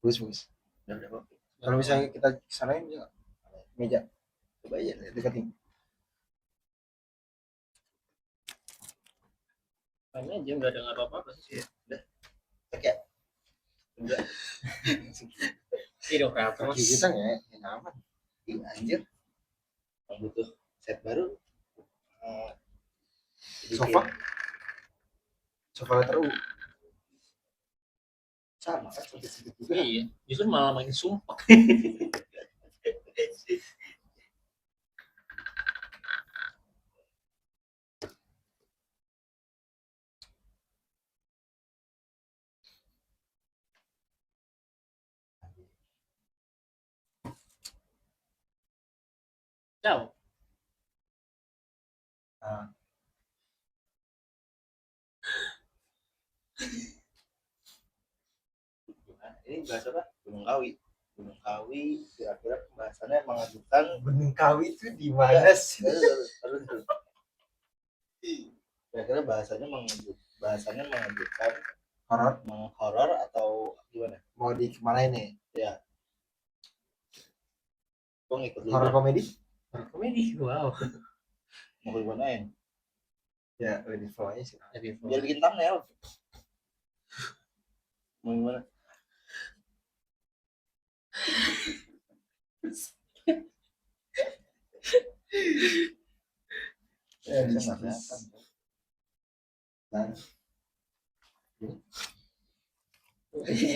Bagus. Udah oke. Kalau misalnya kita kesanain ya meja, coba aja deketin. Kayaknya aja nggak dengar apa-apa sih. Udah. Oke. Udah. Tidak berapa Kaki kita nggak nyaman. Ih anjir. Kalau butuh set baru. Sofa letter U. Sama kan sedikit juga. Iya, justru malah makin sumpah. Jauh. Ini bahasa apa? Gunung Kawi. Gunung Kawi kira-kira pembahasannya mengajukan Gunung Kawi itu di mana sih? Kira-kira bahasanya mengajukan horor atau gimana? Mau di kemana ini? Ya. Gue ngikut horor komedi? Horor komedi, wow. Mau gue gimanain? Ya, ready flow aja sih. Biar bikin thumbnail. Mau gimana? Bisa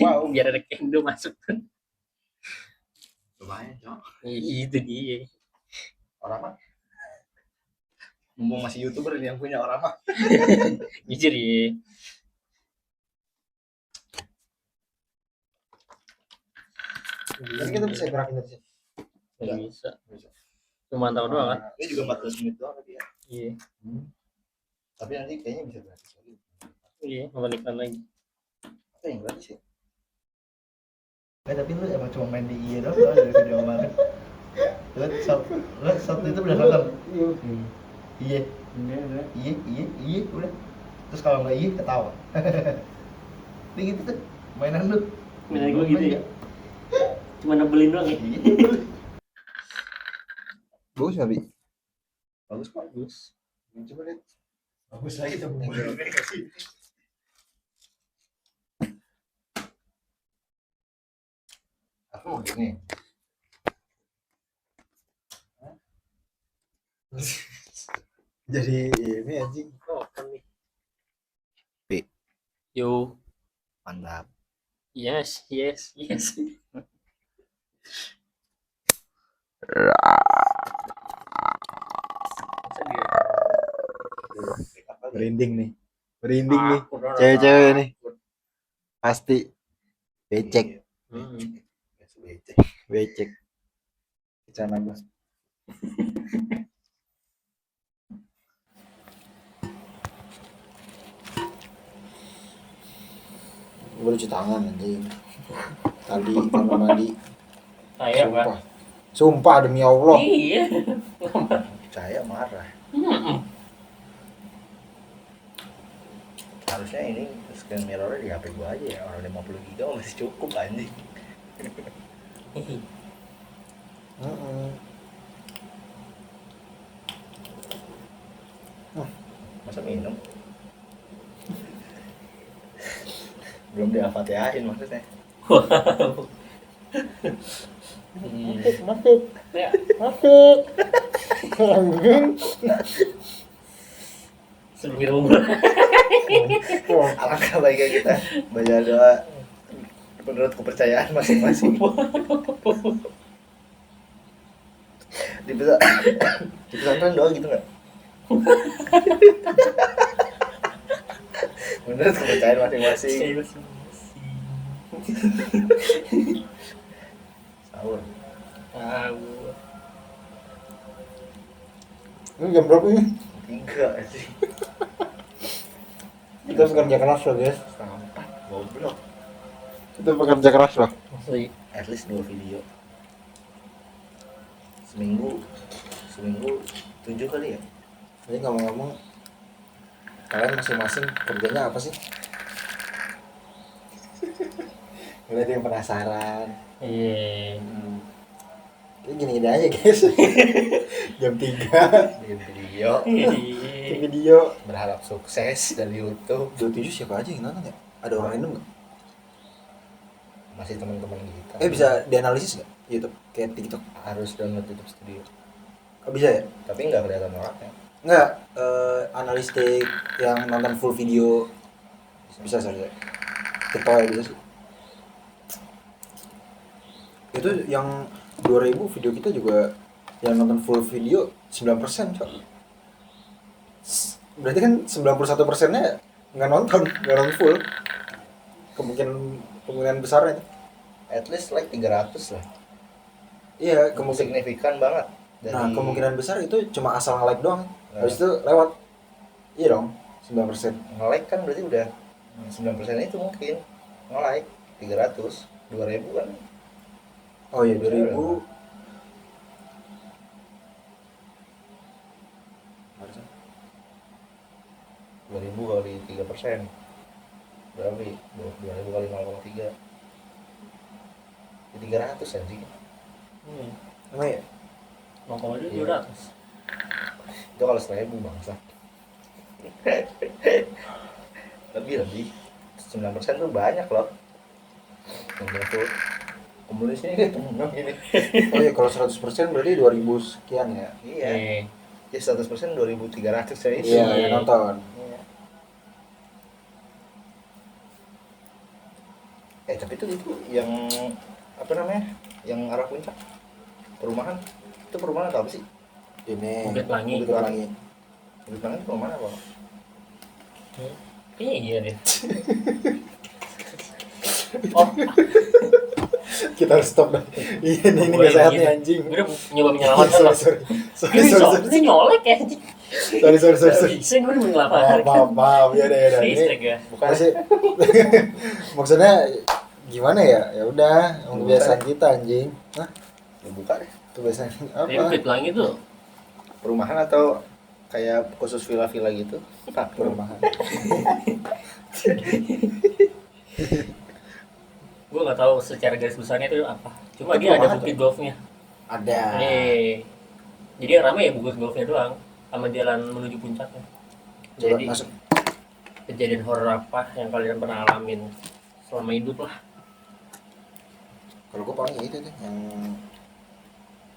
wow, biar ada kendo masuk. Lumayan, Cok. Itu dia. Orang mah mumpung masih YouTuber yang punya orang mah. Jujur ya. Jadi kita bisa gerakin dari sini. Bisa. Cuma tahu doang kan? Ini juga 14 menit doang tadi ya. Iya. Tapi nanti kayaknya bisa gratis lagi. Iya, kembalikan lagi. Apa yang gratis ya? Tapi lu emang cuma main di iya doang dari video kemarin. Lu Sabtu itu udah nonton? Iya. Iya, udah. Terus kalau nggak iya ketawa. Ini gitu tuh mainan lu. Mainan gue gitu ya? Cuma nebelin doang ya? Bagus nggak, Bi? Bagus. Coba lihat. Bagus lagi tuh. Aku mau gini. Jadi ini anjing. Oh, kan nih. Bi. Yo. Mantap. Yes. Merinding nih. Cewek-cewek nih. Pasti becek. Becek. Kecana gua. Gue cuci tangan anjing. Tadi karena mandi. Sumpah demi Allah. Iya. Saya marah. Harusnya ini scan mirrornya di HP gua aja ya. Orang 50 GB masih cukup anjing. Masa minum? Belum di-Al-Fatihahin maksudnya. Masuk. Sebelum Alangkah baiknya kita baca doa menurut kepercayaan masing-masing. Di pesantren doa gitu nggak? Menurut kepercayaan masing-masing. Sahur. Ini jam berapa ini? 3 sih. Kita bekerja keras loh guys. 3:30. Goblok. Kita bekerja keras loh. At least 2 video. Seminggu 7 kali ya. Jadi ngomong-ngomong, kalian masing-masing kerjanya apa sih? Berarti yang penasaran. Iya. Kayak gini-gini aja guys. Jam 3 Bikin video. bikin video. Berharap sukses dari YouTube. 27 siapa aja yang nonton ya? Ada orang Indo nggak? Masih teman-teman kita. Bisa dianalisis nggak YouTube kayak TikTok? Harus download YouTube Studio. Oh, bisa ya? Tapi nggak kelihatan orangnya. Nggak, analistik yang nonton full video bisa saja. TikTok ya bisa sih. Itu yang 2000 video kita juga yang nonton full video 9%, Cok. Berarti kan 91%-nya nggak nonton full. Kemungkinan besarnya itu. At least like 300 lah. Iya, Signifikan banget. Nah, kemungkinan besar itu cuma asal nge-like doang. Nah. Habis itu lewat. Iya dong, 9%. Nge-like kan berarti udah 9% itu mungkin nge-like 300, 2000 kan. Oh iya, 2000. Harusnya 2000 kali 3%. Berapa? 2000 kali 0,3. 300 anjing. emang ya? 0,200. Itu kalau 1000 bangsa. lebih 9% tuh banyak loh. Yang itu komunisnya gitu ini. Oh iya, kalau 100% berarti 2000 sekian ya. Iya. Ya 100% 2300 saya itu. Iya, yang nonton. Iya. Tapi itu yang apa namanya? Yang arah puncak. Perumahan. Itu perumahan atau apa sih? Ini Bukit Pelangi. Bukit Pelangi. Bukit Pelangi itu perumahan apa? Iya deh. Oh, Kita harus stop dah. Iya, ini enggak sehat nih anjing. Gue udah nyoba menyelamatkan loh. Sorry. Ini nyolek ya anjing. Sorry. Bisa gue udah menyelamatkan. Maaf. Ya udah. Listrik ya. Bukan sih. Maksudnya gimana ya? Ya udah, kebiasaan kita anjing. Hah? Ya buka deh. Kebiasaan Tapi apa? Bukit Pelangi tuh Perumahan atau kayak khusus villa-villa gitu? Pak, Perumahan. gue nggak tahu secara garis besarnya itu apa. Cuma Itu dia ada perumahan bukit golfnya. Ada. Jadi yang ramai ya bukit golfnya doang, sama jalan menuju puncaknya. Coba Jadi masuk. kejadian horor apa yang kalian pernah alamin selama hidup lah? Kalau gue paling itu tuh yang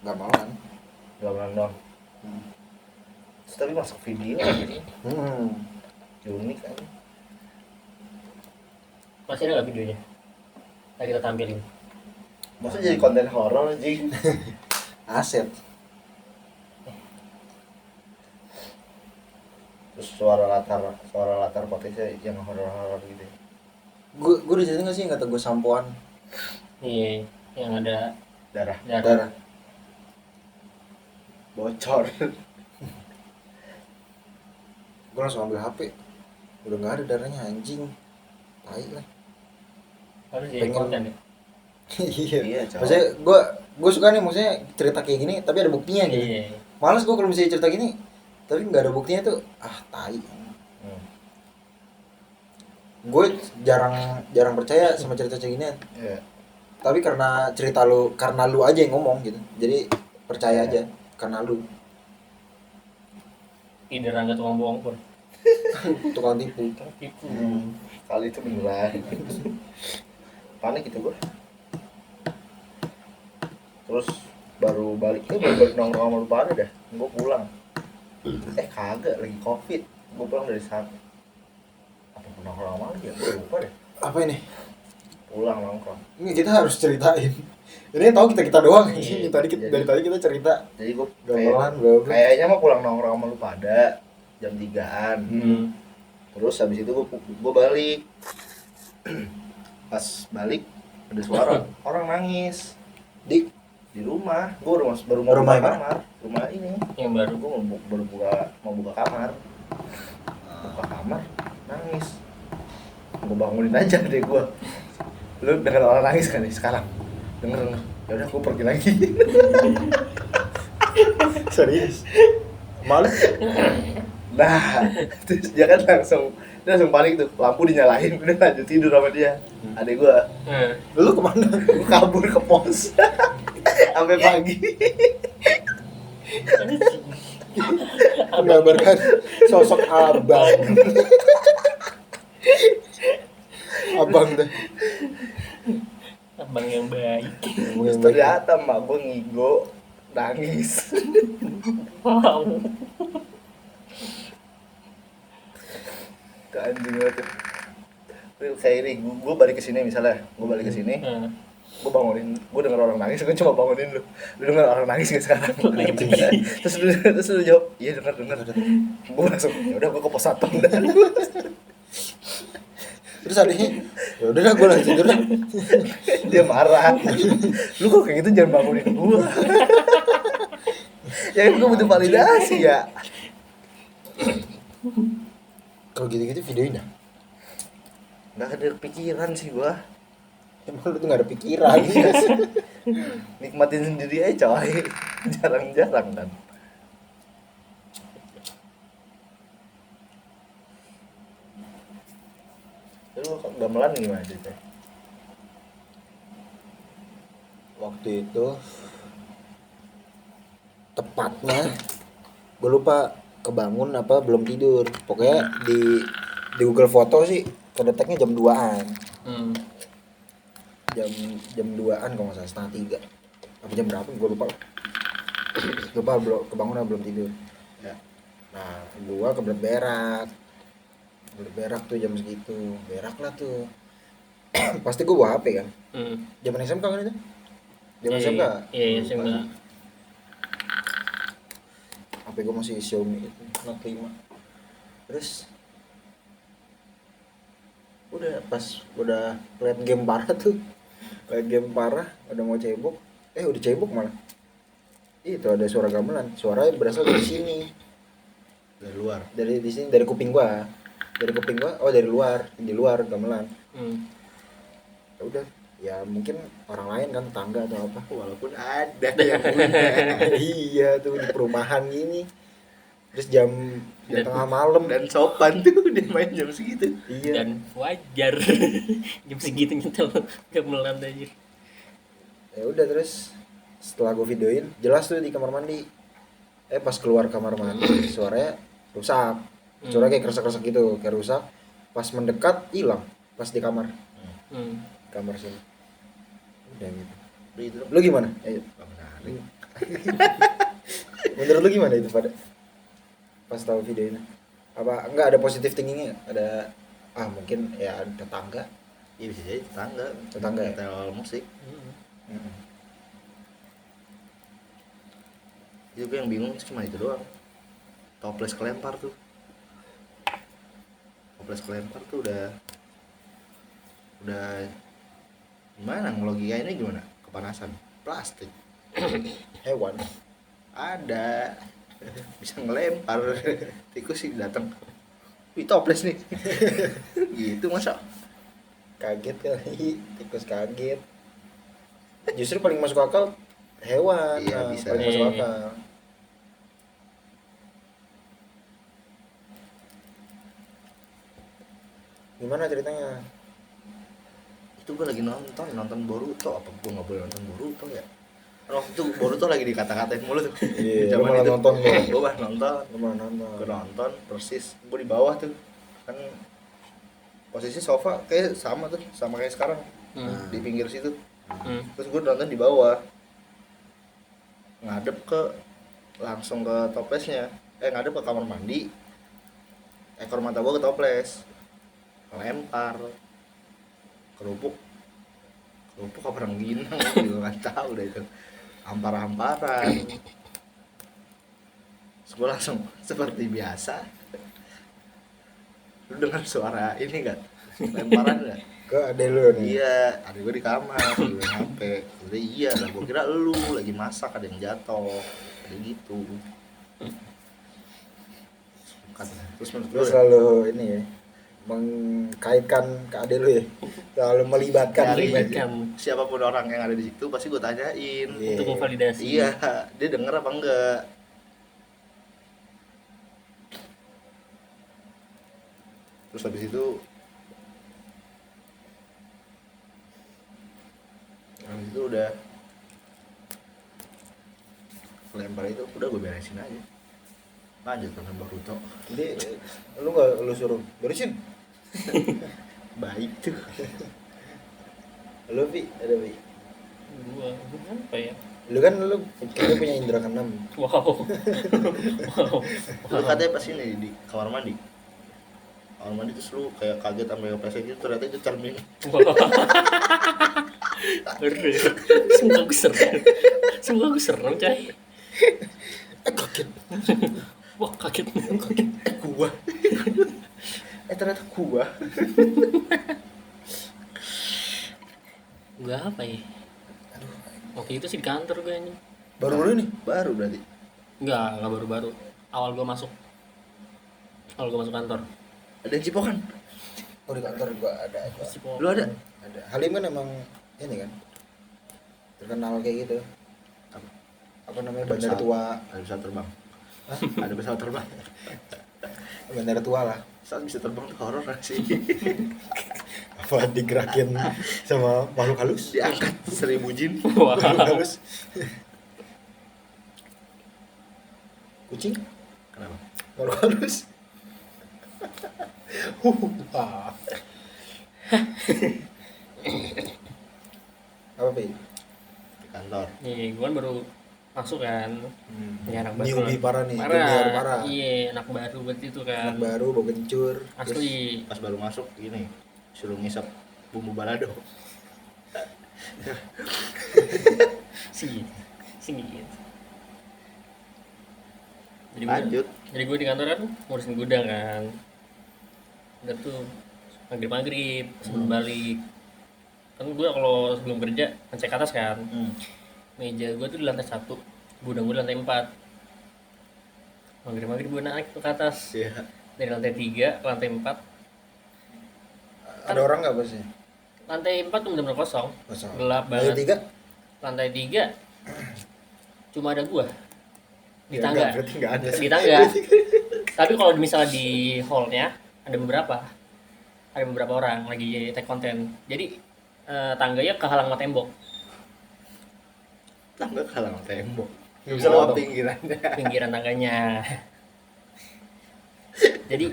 gamelan. gamelan dong. Terus tapi masuk video jadi unik kan. Masih ada nggak videonya? Nah, kita tampilin. Masa jadi konten horor anjing. Aset. Terus suara latar potensi yang horor gitu. Gue udah cerita nggak sih kata gue sampoan Iya, yang ada Darah darah. bocor. Gue langsung ambil HP. Udah nggak ada darahnya anjing. Tai lah. harus jadi Pengen- konten ya. Iya, cowok. Maksudnya gue suka nih maksudnya cerita kayak gini tapi ada buktinya gitu. Iya. Males gue kalau misalnya cerita gini tapi nggak ada buktinya tuh tai. Gue jarang percaya sama cerita kayak ginian. Iya. Tapi karena lu aja yang ngomong gitu. Jadi percaya aja karena lu Tidak rangga tukang bohong pun. tukang tipu. Tipu. Kali itu beneran. Panik gitu gue. Terus baru balik nongkrong sama lu pada dah. Gue pulang. Kagak lagi covid. Gue pulang dari sana. Apa nongkrong sama lu ya? Gue lupa deh. Apa ini? Pulang nongkrong. Ini kita harus ceritain. Ini yang tahu kita doang. Iya. Dari tadi kita cerita Jadi gue gamelan berapa. kayaknya mau pulang nongkrong sama lu pada jam 3-an. Terus habis itu gue balik. Pas balik ada suara orang nangis Di di rumah. Gue baru mau Rumah buka yang mana? kamar. Rumah ini. Yang baru. Gue baru mau buka kamar. Buka kamar nangis. Gue bangunin aja deh gue. Lu denger orang nangis kan nih sekarang? Denger. Ya udah gue pergi lagi. serius. Malu. Nah, terus dia kan langsung panik tuh, lampu dinyalain, udah lanjut tidur sama dia. Adek gua, Lu kemana? gua kabur ke pos sampai pagi. Menggambarkan sosok abang. Abang deh. Abang yang baik. Terus ternyata mak gua ngigo, nangis. Wow. Ke anjing banget tuh. Terus kayak ini, gua balik ke sini misalnya, gua balik ke sini, gue bangunin, gue denger orang nangis, gue cuma bangunin lu denger orang nangis gak sekarang? terus lu jawab, iya denger, gue langsung, yaudah gue ke pos satpam dah. Terus adanya, ya udah gue lanjut tidur. Dia marah, lu kok kayak gitu jangan bangunin gue. Ya kan gue butuh validasi ya. Kalau gitu-gitu videoin ya? Nggak ada pikiran sih gue. Emang lu tuh gak ada pikiran. Nikmatin sendiri aja coy, jarang-jarang kan. Lu gamelan gimana ceritanya? Waktu itu tepatnya gue lupa kebangun apa belum tidur. Pokoknya di Google Foto sih kedeteknya jam 2-an. Jam 2-an kalau nggak salah, setengah 3 apa jam berapa gue lupa belum kebangun atau belum tidur ya. Nah gue kebelet berak tuh jam segitu, berak lah tuh. Pasti gue bawa HP kan, zaman SMK kan itu, zaman SMK. Iya SMK. HP gue masih Xiaomi itu Note 5. Terus udah liat game parah udah mau cebok, udah cebok malah. Itu ada suara gamelan, suaranya berasal dari sini, Dari luar. dari di sini, dari kuping gua, dari luar gamelan. Ya udah, ya mungkin orang lain kan, tetangga atau apa. Walaupun ada yang punya. Iya tuh di perumahan gini. Terus jam tengah malam Dan sopan tuh dia main jam segitu. iya. Dan wajar. Jam segitu nyetel gamelan aja. Ya udah, terus setelah gue videoin jelas tuh di kamar mandi. Pas keluar kamar mandi suaranya rusak. Suara kayak kresek-kresek gitu, kayak rusak. Pas mendekat hilang, pas di kamar. Kamar sini. Udah gitu. Lu gimana? Ayo. Menurut lu gimana itu pada pas tahu video ini? Apa enggak ada positif thinkingnya? Ada mungkin ya ada tetangga. Iya bisa jadi tetangga ya? Tel musik. Itu gue yang bingung cuma itu doang. Toples kelempar tuh udah gimana ngelogikainnya, gimana kepanasan plastik. Hewan Ada bisa ngelempar. Tikus sih datang, wih toples nih. Gitu masa kaget kali, tikus kaget. Justru paling masuk akal hewan. Iya, bisa. Paling masuk akal. Gimana ceritanya? Itu gue lagi nonton Boruto. Apa gue nggak boleh nonton Boruto ya? Waktu itu Boruto lagi dikata-katain mulu tuh. Iya, lu malah nonton ya? Gue nonton. Gue nonton persis. Gue di bawah tuh. Kan posisi sofa kayak sama kayak sekarang. Di pinggir situ. Terus gue nonton di bawah. Ngadep langsung ke toplesnya. Ngadep ke kamar mandi. Ekor mata gue ke toples. Lempar kerupuk apa rengginang juga nggak tahu deh itu, hamparan. Terus gue langsung seperti biasa, lu dengar suara ini nggak, lemparan nggak? Ke adek lu nih? Iya, adek gue di kamar, gue nyampe, udah iya lah, gue kira lu lagi masak ada yang jatuh, ada gitu. Terus menurut gue selalu ini ya, mengkaitkan ke adek lu ya, selalu melibatkan siapapun orang yang ada di situ pasti gue tanyain untuk memvalidasi. Iya, dia denger apa enggak. Terus habis itu udah lempar itu udah gue beresin aja, lanjut ke Boruto. Jadi lu suruh beresin. Baik tuh. Lu Vi, ada Vi. Gua apa ya? Lu kan kita punya indera keenam. Wow. Wow. Lu katanya pas ini di kamar mandi terus lu kayak kaget sampai kepleset gitu, ternyata itu cermin. Wow. Ngeri. Semua gue serem coy. Kaget. Wah kaget. Gua. Ternyata gua. Gua apa ya? Waktu itu sih di kantor gue anjing. Baru-baru ini? Baru berarti. Enggak baru-baru. Awal gue masuk kantor. Ada yang cipokan? Oh, di kantor gua ada. Lu ada? Ada. Halim kan emang ini kan terkenal kayak gitu. Apa namanya, bandara tua. Ada pesawat terbang. Hah? Ada pesawat terbang. Bandara tua lah. Saat bisa terbang tuh horor sih. Apa digerakin sama makhluk halus? Diangkat 1000 jin. Wow. Makhluk halus. Kucing? Kenapa? Makhluk halus. Wah. Apa Pi? Di kantor. Nih, gue kan baru masuk kan. Ya anak baru. Newbie parah nih, junior parah. Iya, anak baru buat itu kan. Anak baru, bau kencur. Asli. Pas baru masuk gini, suruh ngisap bumbu balado. Sih. Lanjut. Jadi gue di kantor kan ngurusin gudang kan. Udah tuh maghrib sebelum balik. Kan gue kalau sebelum kerja ngecek atas kan. Meja gue tuh di lantai 1, gudang gue di lantai 4. Maghrib gue naik ke atas. Iya. Dari lantai 3 ke lantai 4. Ada orang nggak bosnya? Lantai 4 tuh bener-bener kosong. Kosong. Gelap Lantai banget. 3? Lantai 3 cuma ada gua di Ya, tangga. berarti nggak ada. Di tangga. Tapi kalau misalnya di hallnya ada beberapa orang lagi take konten. Jadi tangganya kehalang sama tembok. Tangga kehalang tembok. Nggak bisa Oh, lewat. Pinggiran tangganya. Jadi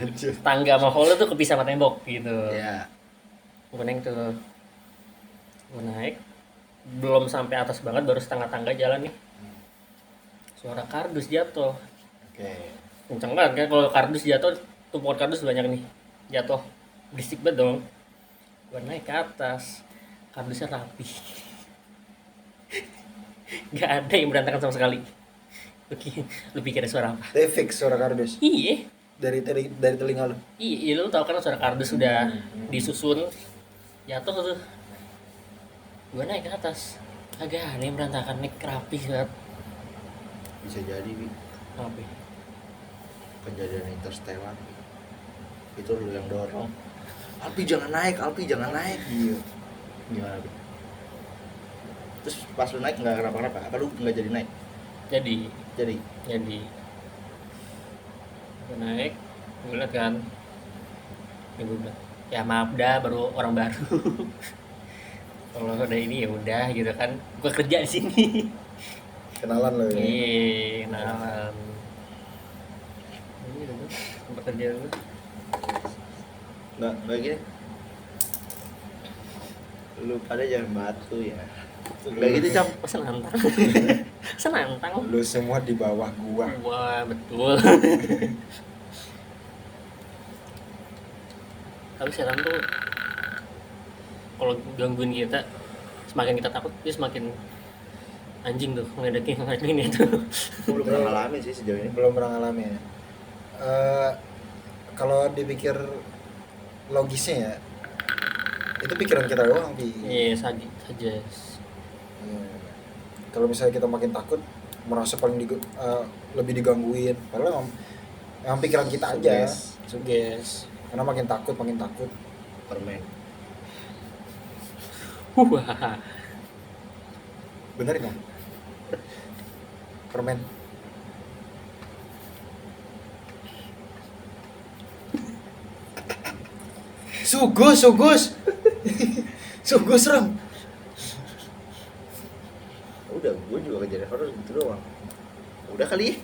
tangga sama hall tuh kepisah sama tembok gitu. Iya. Gue naik belum sampai atas banget, baru setengah tangga jalan nih, suara kardus jatuh. Oke. Kenceng banget kan, kalau kardus jatuh tumpukan kardus banyak nih jatuh, berisik banget dong. Gue naik ke atas, kardusnya rapi. Gak ada yang berantakan sama sekali. Lu pikir ada suara apa? Tapi fix suara kardus Iya dari telinga lu. iya, lu tau kan suara kardus sudah disusun jatuh tuh. Gue naik ke atas, agak aneh, berantakan, naik rapi banget. Bisa jadi, Bi. Apa? Kejadian Interstellar. Itu lu yang dorong. Alpi jangan naik. Iya. Gimana, Bi? Terus pas lu naik nggak kenapa-kenapa? Apa lu nggak jadi naik? Jadi gue naik, gue liat kan, ya gue bilang, ya maaf dah, baru orang baru. Kalau udah ini ya udah gitu kan, gue kerja di sini. Kenalan lo ya. Iya, kenalan. Ini udah tempat kerja gue. Nggak gini. Lu pada jangan batu ya. Kayak gitu, Cam. Senantang. Senantang. Lu semua di bawah gua. Wah, betul. Tapi setan tuh kalau gangguin kita, semakin kita takut dia semakin anjing tuh ngeledekin itu. Belum pernah ngalamin sih sejauh ini. Belum pernah ngalamin ya. Kalau dipikir logisnya ya, itu pikiran kita doang, Pi. Iya, saja. Iya. Kalau misalnya kita makin takut, merasa paling lebih digangguin, padahal emang pikiran kita aja suges. Karena makin takut Permen. Wah. bener nggak permen. Sugus Sugus Ram. Udah, gue juga kejadian horor gitu doang. Udah kali.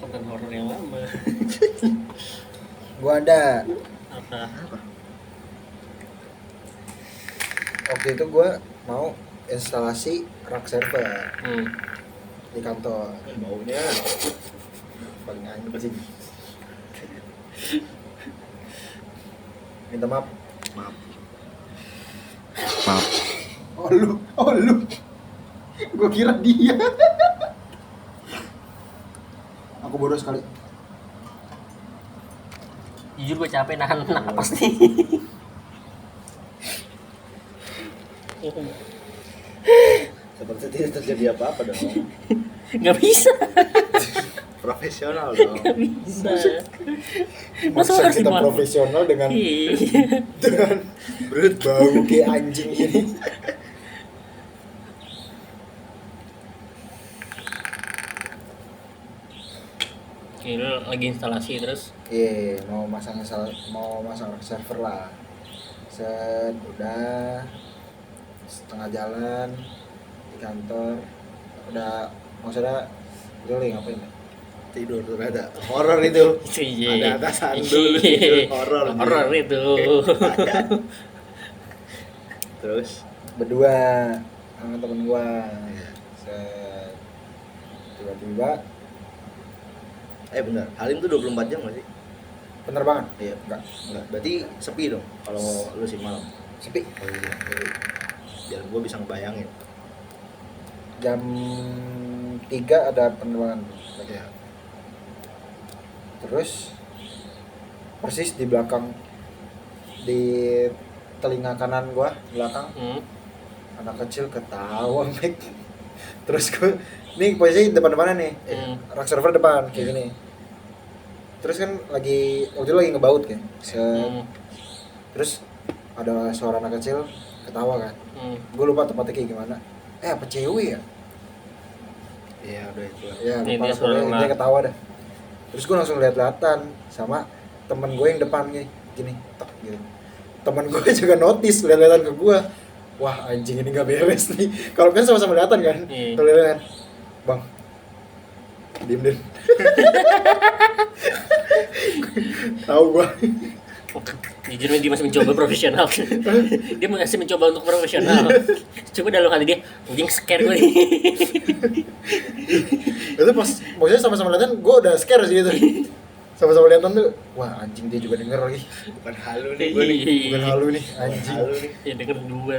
Konten horor yang lama. Gua ada. Apa? Waktu itu gua mau instalasi rak server di kantor. Baunya paling anjing. Minta maaf. Maaf. Oh lu. Gua kira dia. Aku bodoh sekali. Jujur gue capek nahan napas nih. Seperti tidak terjadi apa-apa dong. Nggak bisa. Profesional dong. Nggak bisa. Masa harus kita dimaafin? profesional dengan Iya. brut bau kayak anjing ini. Oke, lu lagi instalasi terus. Iya, mau masang server lah. Set, udah setengah jalan di kantor. Udah maksudnya itu lagi ngapain ya? Tidur tuh ada horor itu. Iya. Ada atasan dulu tidur horor. Horor itu. Terus Berdua sama temen gua. Set, tiba-tiba benar, Halim tuh 24 jam nggak sih? penerbangan. Iya, enggak. Berarti sepi dong kalau lu sih malam. Sepi. Kalau biar gua bisa ngebayangin. Jam 3 ada penerbangan. Ya. Terus persis di belakang, di telinga kanan gua belakang, anak kecil ketawa Mek. Terus gua nih posisi depan-depanan nih, rak server depan kayak gini. Terus kan waktu itu lagi ngebaut kan. Terus ada suara anak kecil ketawa kan. Gue lupa tempatnya kayak gimana. Apa cewek ya? Iya, udah itu lah. Ya, Ini lupa dia lah, suara pokoknya dia ketawa dah. Terus gue langsung lihat-lihatan sama temen gue yang depan gini, tok gitu. Temen gue juga notice lihat-lihatan ke gue. Wah anjing ini gak beres nih. Kalau kan sama-sama lihatan kan. Iya. Kalau lihat bang, diem deh. Tahu gue. Jujur dia masih mencoba profesional. Dia masih mencoba untuk profesional. Coba dalam hati dia, anjing scare gue nih. Itu pas maksudnya sama-sama lihatan, gue udah scare sih itu. Sama-sama lihatan tuh, wah anjing dia juga denger lagi. Bukan halu nih gua nih. Bukan halu nih, anjing. Halu nih. Ya denger dua.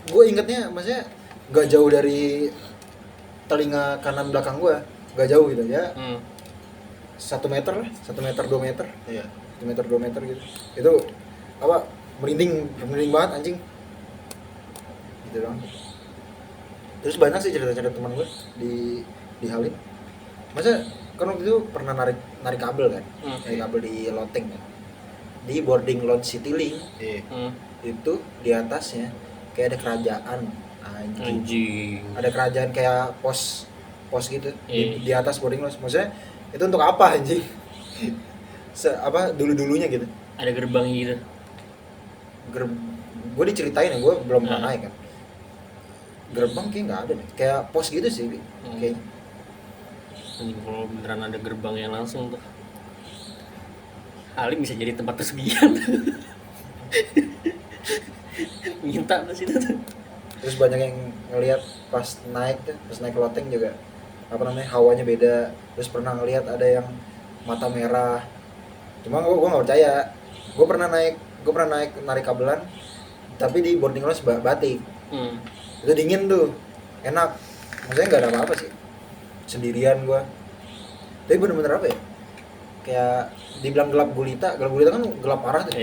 Gue ingetnya maksudnya gak jauh dari telinga kanan belakang gue, gak jauh gitu ya. 1 meter lah, 1 meter 2 meter. Iya. 1 meter 2 meter gitu. Itu apa merinding banget anjing. Gitu doang. Terus banyak sih cerita-cerita teman gue di Halim. Masa kan waktu itu pernah narik kabel kan. Narik kabel di loteng kan. Di boarding load Citylink. Iya. Itu di atasnya kayak ada kerajaan Anjing. ada kerajaan kayak pos gitu di atas boarding load. Maksudnya itu untuk apa anjing? Dulunya gitu. Ada gerbang gitu. Gue diceritain ya, gue belum pernah naik kan. Gerbang kayak nggak ada deh, kayak pos gitu sih kayaknya. Anjing, kalau beneran ada gerbangnya langsung tuh Halim bisa jadi tempat persegian. Minta pas itu tuh. Terus banyak yang ngelihat pas naik loteng juga hawanya beda. Terus pernah ngelihat ada yang mata merah, cuma gue nggak percaya. Gue pernah narik kabelan tapi di boarding house batik. Itu dingin tuh, enak, maksudnya nggak ada apa-apa sih, sendirian gue. Tapi bener-bener apa ya, kayak dibilang gelap gulita kan gelap parah tuh.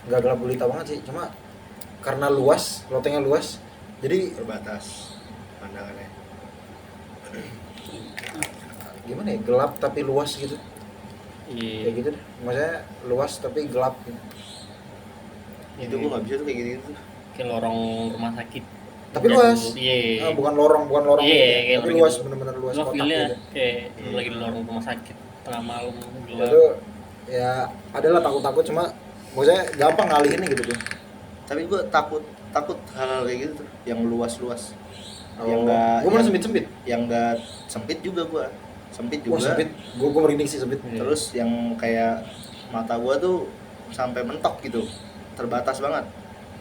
Nggak gelap gulita banget sih, cuma karena luas, lotengnya luas, jadi Terbatas pandangannya. gimana ya, gelap tapi luas gitu. Iya. Kayak gitu deh, maksudnya luas tapi gelap gitu. Itu gua nggak bisa tuh kayak gitu tuh. Kayak lorong rumah sakit. Tapi luas. Iya. Bukan lorong Iya, tapi luas, bener-bener luas, Lo kotak feel-nya gitu. kayak lagi di lorong rumah sakit tengah malam gelap. Itu ya adalah takut cuma maksudnya gampang ngalihinnya gitu tuh. Tapi gue takut hal-hal kayak gitu tuh yang luas-luas. Yang Oh, enggak gue malah sempit yang enggak sempit juga gue. Sempit wah juga. sempit, gue merinding sih sempit. Terus yang kayak mata gue tuh sampai mentok gitu. Terbatas banget.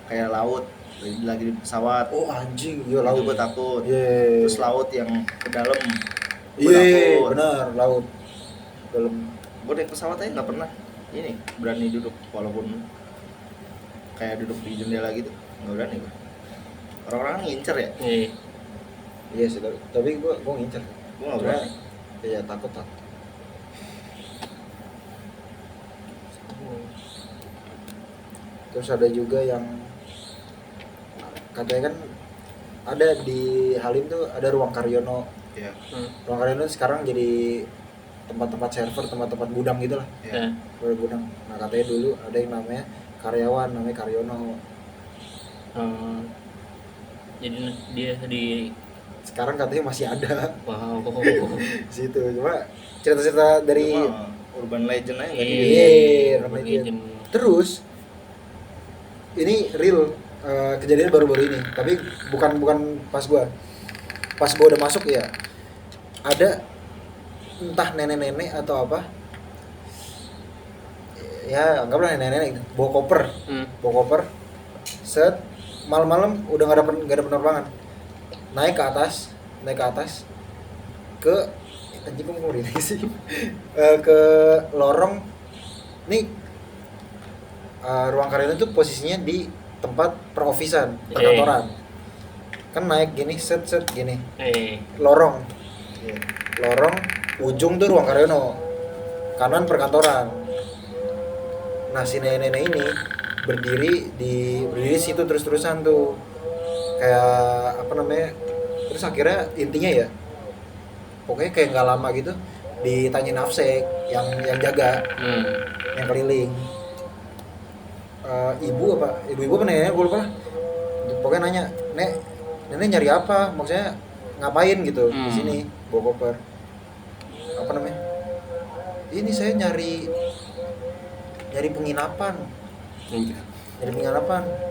Kayak laut lagi di pesawat. Oh anjing, iya Itu laut. gue takut. Iya. Terus laut yang ke dalam. Gue Iya, takut. benar, laut. Dalam. Gue naik pesawat aja nggak pernah ini berani duduk walaupun kayak duduk di jendela gitu nggak berani gue. Orang-orang ngincer ya, Iya. Iya sih, tapi gue ngincer. gue nggak berani. Iya takut. Terus ada juga yang katanya kan ada di Halim tuh ada ruang Karyono. Iya. Ruang Karyono sekarang jadi tempat-tempat server, tempat-tempat gudang gitu lah. Iya. Gudang. Nah katanya dulu ada yang namanya karyawan, namanya Karyono. Jadi dia di Sekarang katanya masih ada wow. di situ. Cuma cerita-cerita dari Cuma urban legend aja nggak Iya. dia. Iya, Urban namanya legend. Terus ini real kejadian baru-baru ini, tapi bukan pas gua udah masuk ya. Ada entah nenek-nenek atau apa. Ya, anggaplah nenek-nenek gitu. Bawa koper. Set malam-malam udah nggak ada penerbangan. Naik ke atas ke anjing kok mau ini sih. Ke lorong nih. Ruang Karyono itu posisinya di tempat perofisan, perkantoran. Kan naik gini, set gini. Lorong. Iya. Lorong ujung tuh ruang Karyono. Kanan perkantoran. Nah, si nenek-nenek ini berdiri di situ terus-terusan tuh. Kayak apa namanya? Terus akhirnya intinya ya pokoknya kayak nggak lama gitu ditanya nafsek yang jaga, yang keliling. Ibu apa nenek gue lupa lah, pokoknya nanya, nenek nyari apa, maksudnya ngapain gitu di sini bawa koper, apa namanya, ini saya nyari penginapan.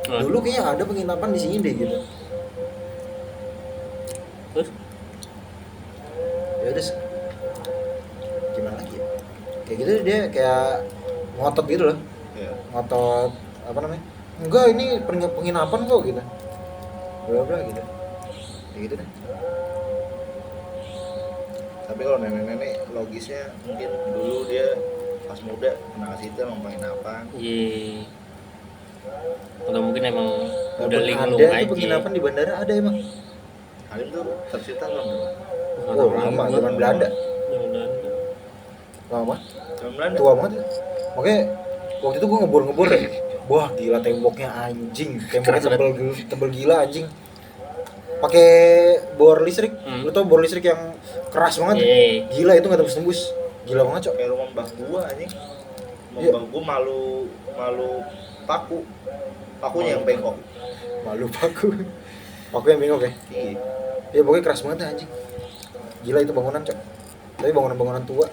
Dulu kayaknya ada penginapan di sini deh gitu. Terus Ya udah gimana lagi ya? Kayak gitu dia kayak ngotot gitu loh. Iya. Ngotot apa namanya, enggak ini penginapan kok gitu, bla gitu, kayak gitu deh. Tapi kalau nenek-nenek logisnya mungkin dulu dia pas muda kena ke situ emang penginapan. iya. Atau mungkin emang udah Ada linglung tuh aja. penginapan di bandara ada emang. Halim tuh tercipta belum? Oh lama, zaman Belanda. Zaman Belanda. Lama, Zaman Belanda. tua banget. Makanya waktu itu gue ngebor ya. Wah gila temboknya anjing, temboknya tebel gila anjing. Pakai bor listrik, lu tau bor listrik yang keras banget? Iya. Gila itu nggak tembus, gila banget cok. Kayak rumah mbah gua anjing. Rumah Iya. mbah gua malu pakunya yang bengkok. Malu paku yang bengkok ya. Iya. Ya pokoknya keras banget anjing. Gila itu bangunan cok. Tapi bangunan tua.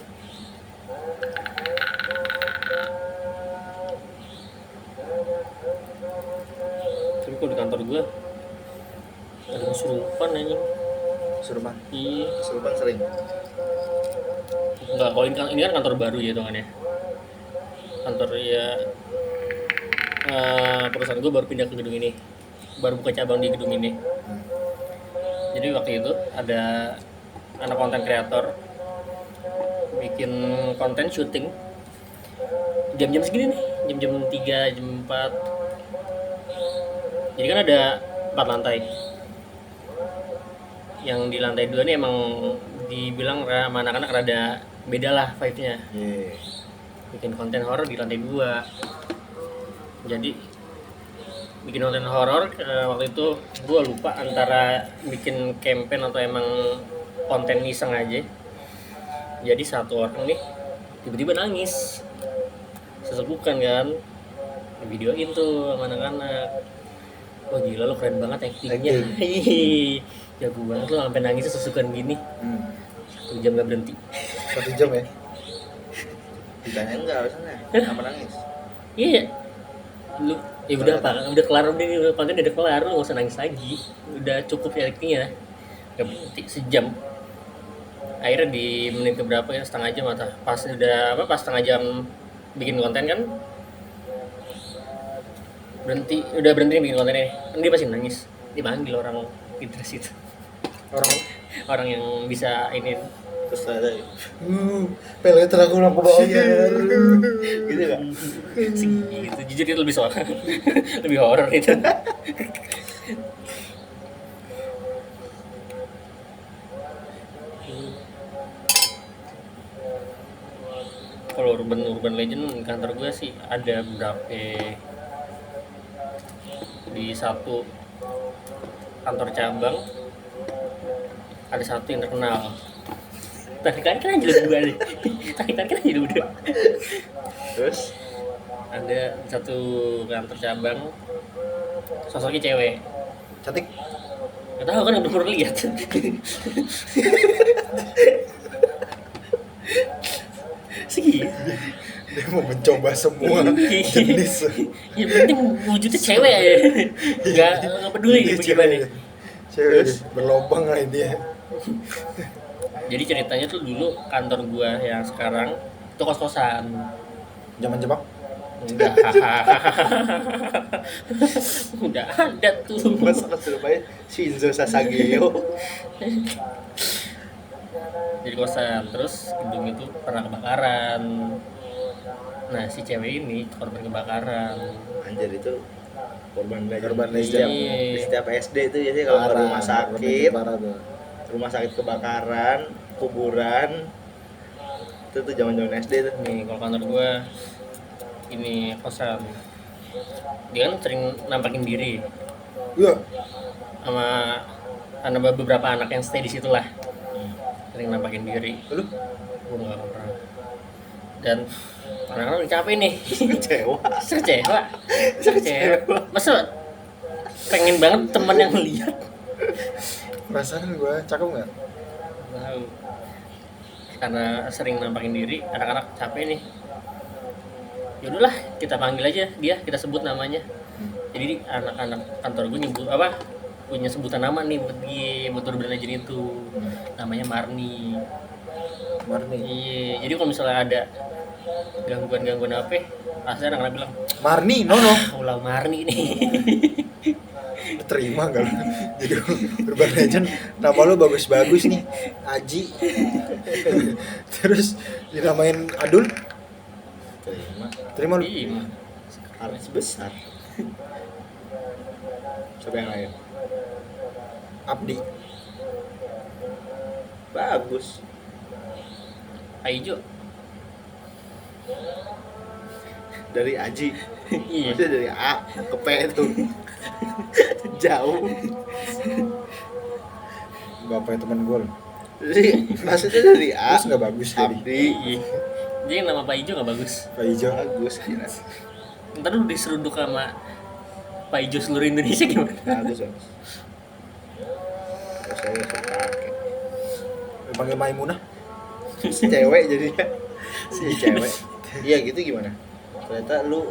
Tapi kalau di kantor gua ada kesurupan anjing. Surupan. Iya. Kesurupan sering. Enggak, kalau ini kan kantor baru ya hitungannya. Kantor ya perusahaan gue baru pindah ke gedung ini, baru buka cabang di gedung ini. Jadi waktu itu ada anak konten kreator bikin konten syuting jam-jam segini nih, jam-jam 3, jam 4. Jadi kan ada 4 lantai. Yang di lantai 2 nih emang dibilang sama anak-anak rada beda lah vibe-nya. Iya. Bikin konten horor di lantai 2. Jadi bikin konten horor waktu itu gue lupa antara bikin campaign atau emang konten iseng aja. Jadi satu orang nih tiba-tiba nangis sesebukan kan, videoin tuh sama anak-anak. Wah gila lo keren banget actingnya. Jago banget lo sampai nangis sesukan gini. 1 jam gak berhenti. 1 jam ya. Ditanyain enggak alasannya? Kenapa nangis? Iya. Lu ya udah apa? Udah kelar udah konten udah kelar, lu enggak usah nangis lagi. Udah cukup ya actingnya. Gak berhenti sejam. Akhirnya di menit keberapa ya, setengah jam atau pas udah apa pas setengah jam bikin konten kan udah berhenti bikin konten ini kan dia pasti nangis, dipanggil orang interest itu orang yang bisa ini Terus ada peleter aku ulang ke bawahnya Gitu kan? gitu. Jujur itu lebih soal lebih horor itu. Kalau urban legend kantor gue sih ada beberapa di satu kantor cabang ada satu yang terkenal. Tarik-tarik kan aja lu berdua nih. Tarik-tarik kan aja lu berdua. Terus Ada satu kantor cabang sosoknya cewek. cantik. Gak tahu kan udah pernah lihat. Segitu. Dia mau mencoba semua jenis. Ya penting wujudnya cewek aja. Gak peduli Dia bagaimana. Cewek berlobang lah dia. Jadi ceritanya tuh dulu kantor gua yang sekarang itu kos-kosan. Zaman Jepang. Udah. Udah ada tuh. masa Surabaya Shinzo Sasageo. Jadi kosan, terus gedung itu pernah kebakaran. Nah si cewek ini korban kebakaran. Anjir itu korban Korban di legend. setiap SD itu ya sih kalau ke rumah sakit, parah tuh. rumah sakit kebakaran, kuburan. Itu tuh zaman-zaman SD tuh. Nih kalau kantor gua ini kosan, dia kan sering nampakin diri Iya. sama ada beberapa anak yang stay di situ lah, sering nampakin diri. Lu Gua nggak pernah. Dan kadang-kadang udah capek nih. Kecewa. Kecewa. Masa pengen banget teman yang lihat. perasaan gua cakep enggak? Tahu. Karena sering nampakin diri, anak-anak capek nih. Ya udahlah, kita panggil aja dia, kita sebut namanya. Jadi anak-anak kantor gue nyebut apa? Punya sebutan nama nih buat dia, buat urban legend itu. Namanya Marni. Marni. Iya, jadi kalau misalnya ada gangguan apa, pasti anak-anak bilang, Marni, Nono. ulah Marni nih. Terima enggak lu? Jadi urban legend nama lu bagus-bagus nih. Aji. Terus dinamain Adul. Terima lu. Iya. Artis besar. Siapa yang lain? Abdi. Bagus. Aijo. Dari Aji. Iya. Maksudnya dari A ke P itu. Jauh. Bapaknya teman gue loh. Jadi maksudnya dari A. Terus nggak bagus jadi. Abdi. Iya. Jadi nama Pak Ijo nggak bagus. Pak Ijo. Bagus kira. Ntar lu diseruduk sama Pak Ijo seluruh Indonesia gimana? Bagus bagus. Terus saya pakai Panggil Maimunah. cewek jadinya. Si cewek. Iya gitu gimana? Ternyata lu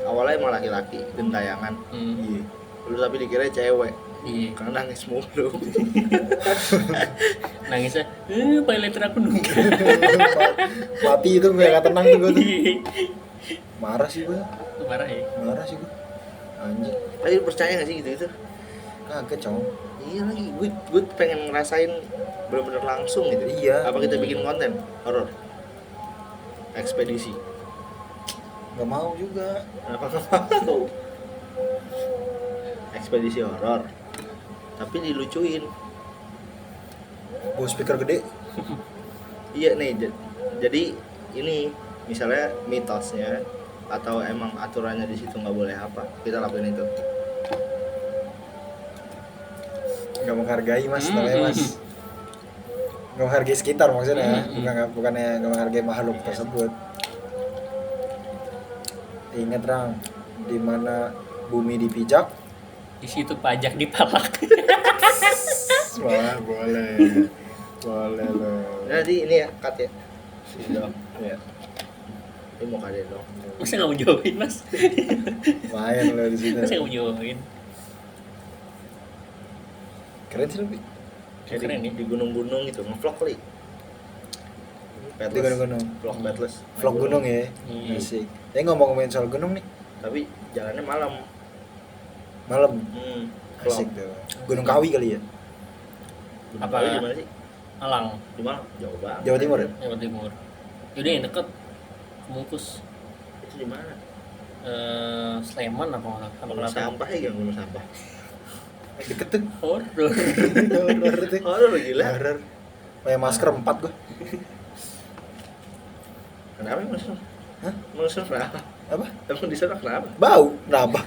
awalnya emang laki-laki gentayangan. Iya. Lu tapi dikira cewek. Iya. Karena nangis mulu. Nangisnya, pay letter aku nunggu. Mati itu gak tenang tuh gue tuh. Iya. Marah sih gue. Parah ya. Marah sih gue. Anjir. Tapi lu percaya gak sih gitu? Kaget cowok. Iya lagi, gue pengen ngerasain bener-bener langsung gitu. Iya. Apa kita bikin konten horor? Ekspedisi. Gak mau juga. Kenapa nggak mau? Ekspedisi horor. Tapi dilucuin. Bawa speaker gede. Iya nih, jadi ini misalnya mitosnya atau emang aturannya di situ nggak boleh apa, kita lakuin itu. Gak menghargai mas, namanya mas. Gak menghargai sekitar maksudnya. Bukannya gak menghargai makhluk tersebut. Ingat Rang, di mana bumi dipijak. Di situ pajak dipalak. Wah boleh. Boleh loh. Jadi ini ya cut ya. Sudah. Ya. Dia mau kade dong. Masa nggak mau jawabin mas? Main lo di situ. Masa nggak mau jawabin? Keren sih lebih. Kayak Keren di, ya? di gunung-gunung gitu, ngevlog kali. Di gunung-gunung. Vlog Petless. Vlog gunung ya. Iya. Asik. Ngomong-ngomongin soal gunung nih. Tapi jalannya malam. Malam. Vlog. Asik tuh. Gunung Kawi kali ya. Gunung Apa? Kawi di mana sih? Alang, Di mana? Jauh banget. Jawa Timur ya? Jawa Timur. Yaudah yang deket, Mungkus. Itu di mana? Sleman apa nggak? Apa Gunung sampah ya, gunung sampah. Deket tuh. Horor. Horor tuh. Horor gila. Horor. Pakai masker 4 gua. Kenapa emang Sur? Hah? Emang Sur kenapa? Apa? Emang di sana kenapa? Bau. Kenapa?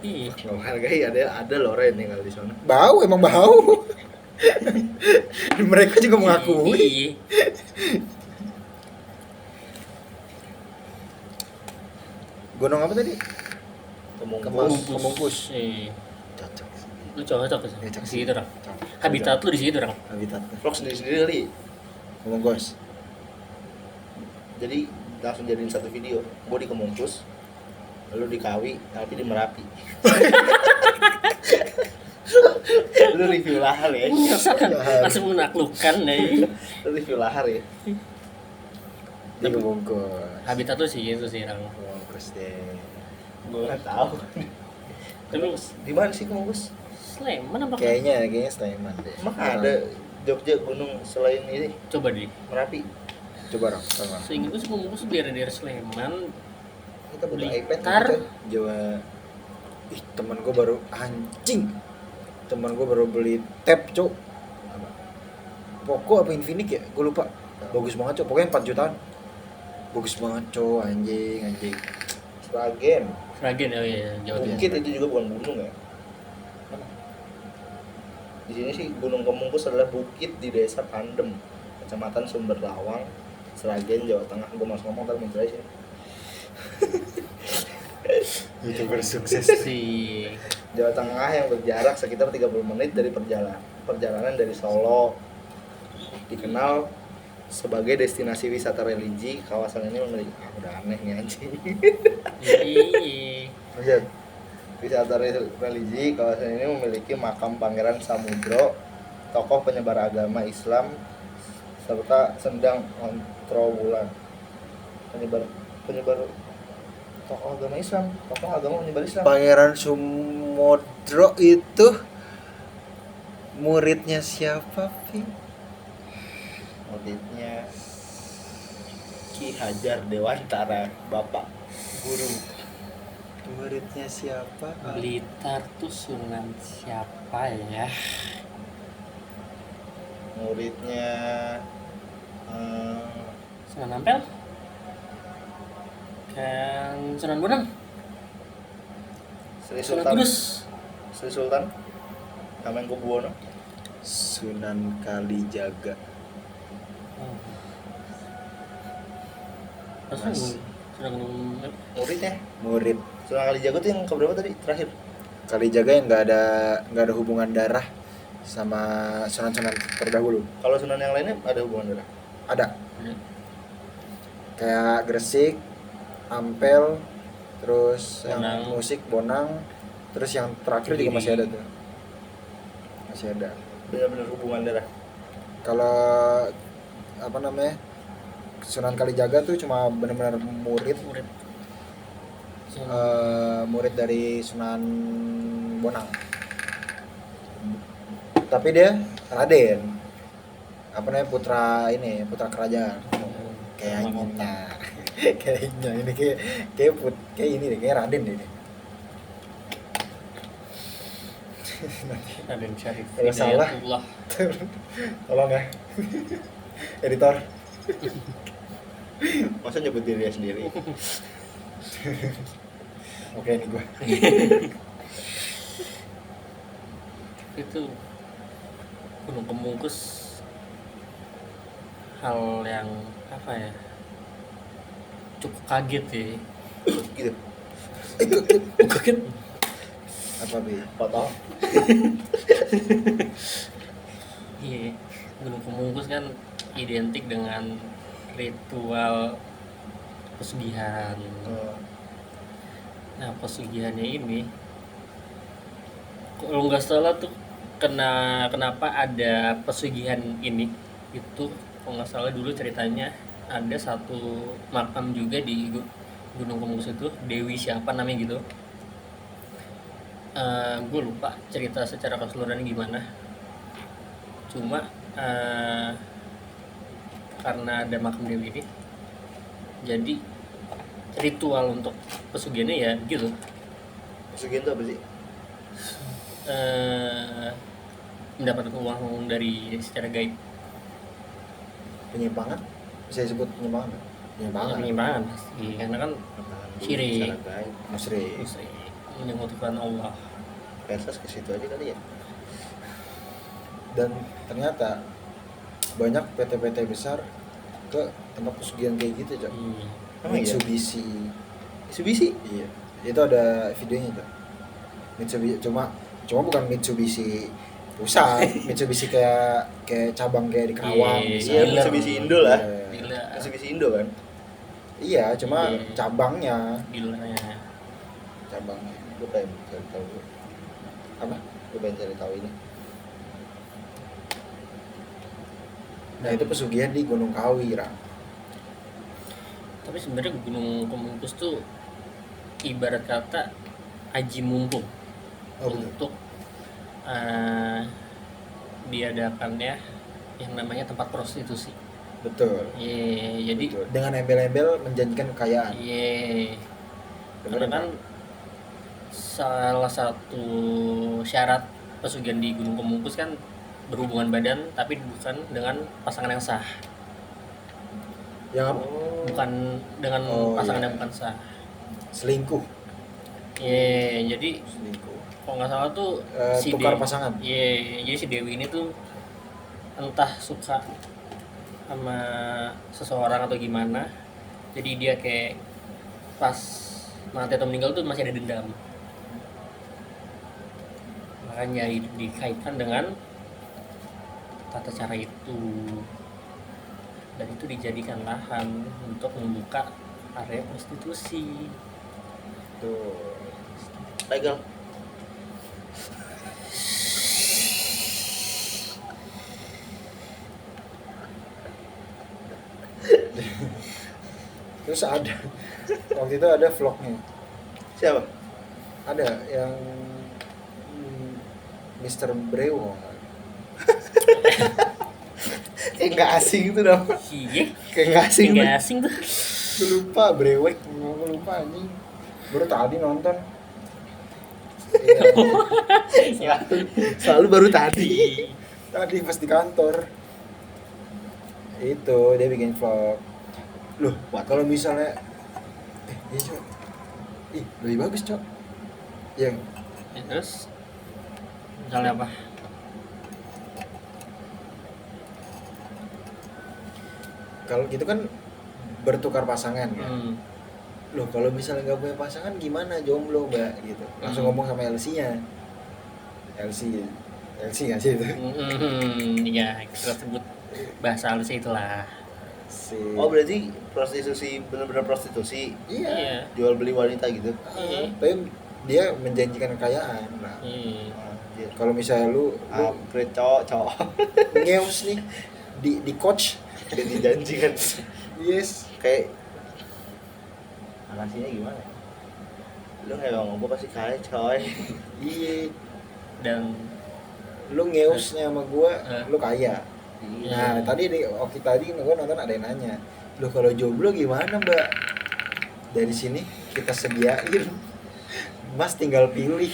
Iya. Nggak menghargai, ada Loren tinggal di sana. Bau, emang bau. Mereka juga mengakui. Iya. Gunung apa tadi? Kemungkus. Kemungkus. Iya. Cocok. Lu cocok Cocok di sih. situ, Rang. Cocok. Habitat lu di situ, Rang. Habitat. Vlog sendiri-sendiri kali. Kemungkus. Jadi langsung jadiin satu video. Gue di Kemungkus, lalu di Kawi, tapi di Merapi. Lu review lahar ya. Langsung menaklukkan deh. Lu review lahar ya. Di Kemungkus. Habitat lu sih itu sih, Rang. Kemungkus deh. Gue nggak tahu. Tapi Di mana sih Kemungkus? Sleman apa? Kayaknya Sleman deh. Emang ada Jogja gunung selain ini Coba deh. Merapi? Coba dong, sama. Seingat gue sih Mungkus daerah Sleman. Kita butuh Beli iPad tar. gitu. Jawa. Ih, temen gue baru anjing. Temen gue baru beli tab, Cok. Poco apa Infinix ya? Gue lupa. Bagus banget, Cok. Pokoknya 4 jutaan. Bagus banget, Cok. Anjing. Sragen. Sragen oh iya, Jawa Timur. Bukit itu juga bukan gunung ya? Di sini sih Gunung Kemungkus adalah bukit di desa Pandem, Kecamatan Sumber Lawang, Sragen, Jawa Tengah. Gue masuk ngomong ntar muncul aja. YouTuber sukses. Si Jawa Tengah yang berjarak sekitar 30 menit dari perjalanan dari Solo. Dikenal sebagai destinasi wisata religi, kawasan ini memiliki udah aneh nih anjing. Iya. Lanjut. Wisata religi, kawasan ini memiliki makam Pangeran Samudro, tokoh penyebar agama Islam, serta Sendang Ontrowulan. Penyebar tokoh agama Islam, tokoh agama penyebar Islam. Pangeran Sumodro itu muridnya siapa, Pi? Muridnya Ki Hajar Dewantara, Bapak Guru. Muridnya siapa? Blitar tuh Sunan siapa ya? Muridnya Sunan Ampel? Kan Sunan Bonang? Sri Sunan Sultan. Kudus? Sri Sultan Hamengkubuwono. Sunan Kalijaga. Terus Mas. Sunan Gunung Muridnya Murid Sunan Kalijaga tuh yang keberapa tadi terakhir? Kalijaga yang nggak ada hubungan darah sama sunan-sunan terdahulu. Kalau Sunan yang lainnya ada hubungan darah? Ada kayak Gresik, Ampel, terus Bonang. yang musik Bonang, terus yang terakhir juga masih ada tuh. Masih ada. Benar-benar hubungan darah. Kalau apa namanya? Sunan Kalijaga tuh cuma benar-benar murid murid. murid dari Sunan Bonang. Tapi dia Raden. Apa namanya? Putra kerajaan. Kayaknya. Kayaknya ini kayak ini deh, kayak Raden deh. Raden Syarif Kalau salah. Hidayatullah. Tolong ya. Editor. Masa nyebut diri dia sendiri? Oke, ini gua. Itu Gunung Kemungkus hal yang apa ya, cukup kaget ya. Gitu. Kaget. Apa, Bi? Potong. Iya, Gunung Kemungkus kan identik dengan ritual pesugihan. Nah pesugihannya ini kalau nggak salah tuh kenapa ada pesugihan ini itu kalau nggak salah dulu ceritanya ada satu makam juga di Gunung Kemukus itu, Dewi siapa namanya gitu. Gue lupa cerita secara keseluruhan gimana, cuma karena ada makam Dewi ini jadi ritual untuk pesugihannya ya gitu. Pesugihan itu apa sih? Mendapatkan uang dari secara gaib. Penyimpangan bisa disebut penyimpangan nggak? Penyimpangan pasti karena kan syirik, musyrik. menyekutukan Allah. Perses ke situ aja kali ya. Dan ternyata banyak PT-PT besar ke tempat pesugihan kayak gitu, Cok. Emang iya? Mitsubishi. Iya. Itu ada videonya tuh. Mitsubishi cuma bukan Mitsubishi pusat, Mitsubishi kayak cabang kayak di Kerawang. Iya, Mitsubishi Indo lah. Gila. Mitsubishi Indo kan. Iya, cuma cabangnya. Gilanya. Cabangnya. Gue pengen cari tahu. Apa? Gue pengen cari tahu ini. Nah, itu pesugihan di Gunung Kawi, Ra. Tapi sebenarnya Gunung Kemukus tuh ibarat kata aji mumpung untuk diadakannya yang namanya tempat prostitusi. Betul. Jadi Betul. Dengan embel-embel menjanjikan kekayaan. Karena kan salah satu syarat pesugihan di Gunung Kemukus kan berhubungan badan tapi bukan dengan pasangan yang sah. Yang apa? Bukan dengan pasangan yang bukan sah. Selingkuh. Jadi Selingkuh. kalau nggak salah tuh tukar pasangan. Jadi si Dewi ini tuh entah suka sama seseorang atau gimana, jadi dia kayak pas mati atau meninggal tuh masih ada dendam, makanya dikaitkan dengan tata cara itu, dan itu dijadikan lahan untuk membuka area prostitusi. Tuh. Legal. Terus ada waktu itu ada vlognya. Siapa? Ada yang Mr. Brewo. Kayak nggak asing itu dong. Iya, Kayak nggak asing. nggak asing tuh. Gue lupa Brewek, gue lupa anjing. Baru tadi nonton. Selalu baru tadi. Tadi pas di kantor. Itu dia bikin vlog. Loh, kalau misalnya iya, Cok. Ih, lebih bagus, Cok. Yang Terus misalnya apa? kalau gitu kan bertukar pasangan ya. Loh, kalau misalnya nggak punya pasangan gimana, jomblo, Mbak, gitu. Langsung ngomong sama LC-nya. LC nggak sih itu? Ya kita sebut bahasa halusnya itulah. Oh, berarti prostitusi benar-benar prostitusi. Iya. Jual beli wanita gitu. Tapi dia menjanjikan kekayaan. Nah, kalau misalnya lu upgrade cowok ngeus nih di coach udah dijanjikan. yes, Kayak anasinya gimana? Lu kayak ngomong pasti kaya coy. iya, Dan lu ngeusnya sama gua lu kaya. Iya. Nah, tadi gua nonton ada yang nanya, lu kalau jomblo gimana, Mbak? Dari sini kita sediain, Mas tinggal pilih.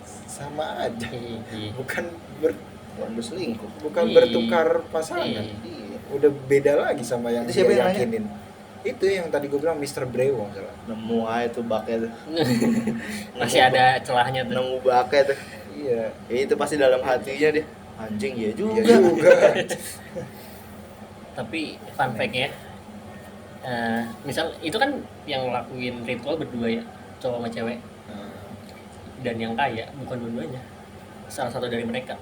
Sama aja, bukan berselingkuh, bukan bertukar pasangan. Iya. Udah beda lagi sama yang Itu siapa dia yang yakinin. Itu yang tadi gue bilang Mr. Brewo salah. Nemu aja tuh baknya tuh. masih ada celahnya tuh. Nemu baknya tuh. Iya. Ya, itu pasti dalam hatinya dia. Anjing ya juga. Iya juga. Tapi fun fact ya, misal itu kan yang ngelakuin ritual berdua ya, cowok sama cewek, dan yang kaya bukan dua-duanya, salah satu dari mereka.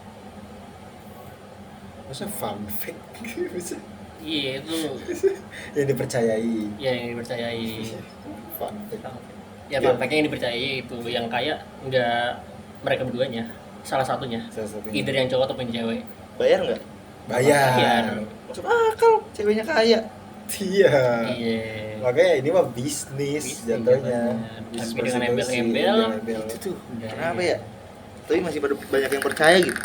Masa fun fact? Iya itu Yang dipercayai. ya yang dipercayai. Fun. Ya fact-nya yang dipercayai itu yang kaya nggak mereka berduanya, salah satunya. Salah satunya. Either yang cowok ataupun cewek. Bayar nggak? Bayar. Masuk akal, ceweknya kaya. Iya. Iya. Makanya ini mah bisnis jatuhnya. Tapi dengan embel-embel Itu tuh kenapa ya? Tapi masih banyak yang percaya gitu.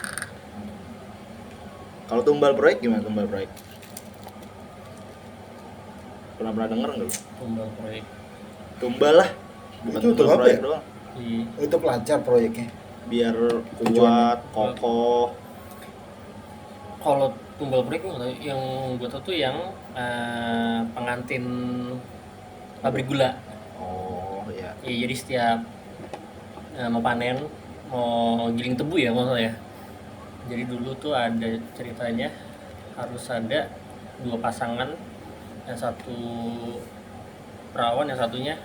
Kalau tumbal proyek gimana tumbal proyek? Pernah denger nggak lu? tumbal proyek. Tumbal lah, bukan Itu tumbal apa proyek ya? doang. Iya. Itu pelancar proyeknya. Biar kuat, kokoh. Kalau tumbal proyek yang gue tau tuh yang pengantin pabrik gula. Oh ya. Iya, jadi setiap mau panen, mau giling tebu ya maksudnya ya. Jadi dulu tuh ada ceritanya harus ada 2 pasangan, yang satu perawan, yang satunya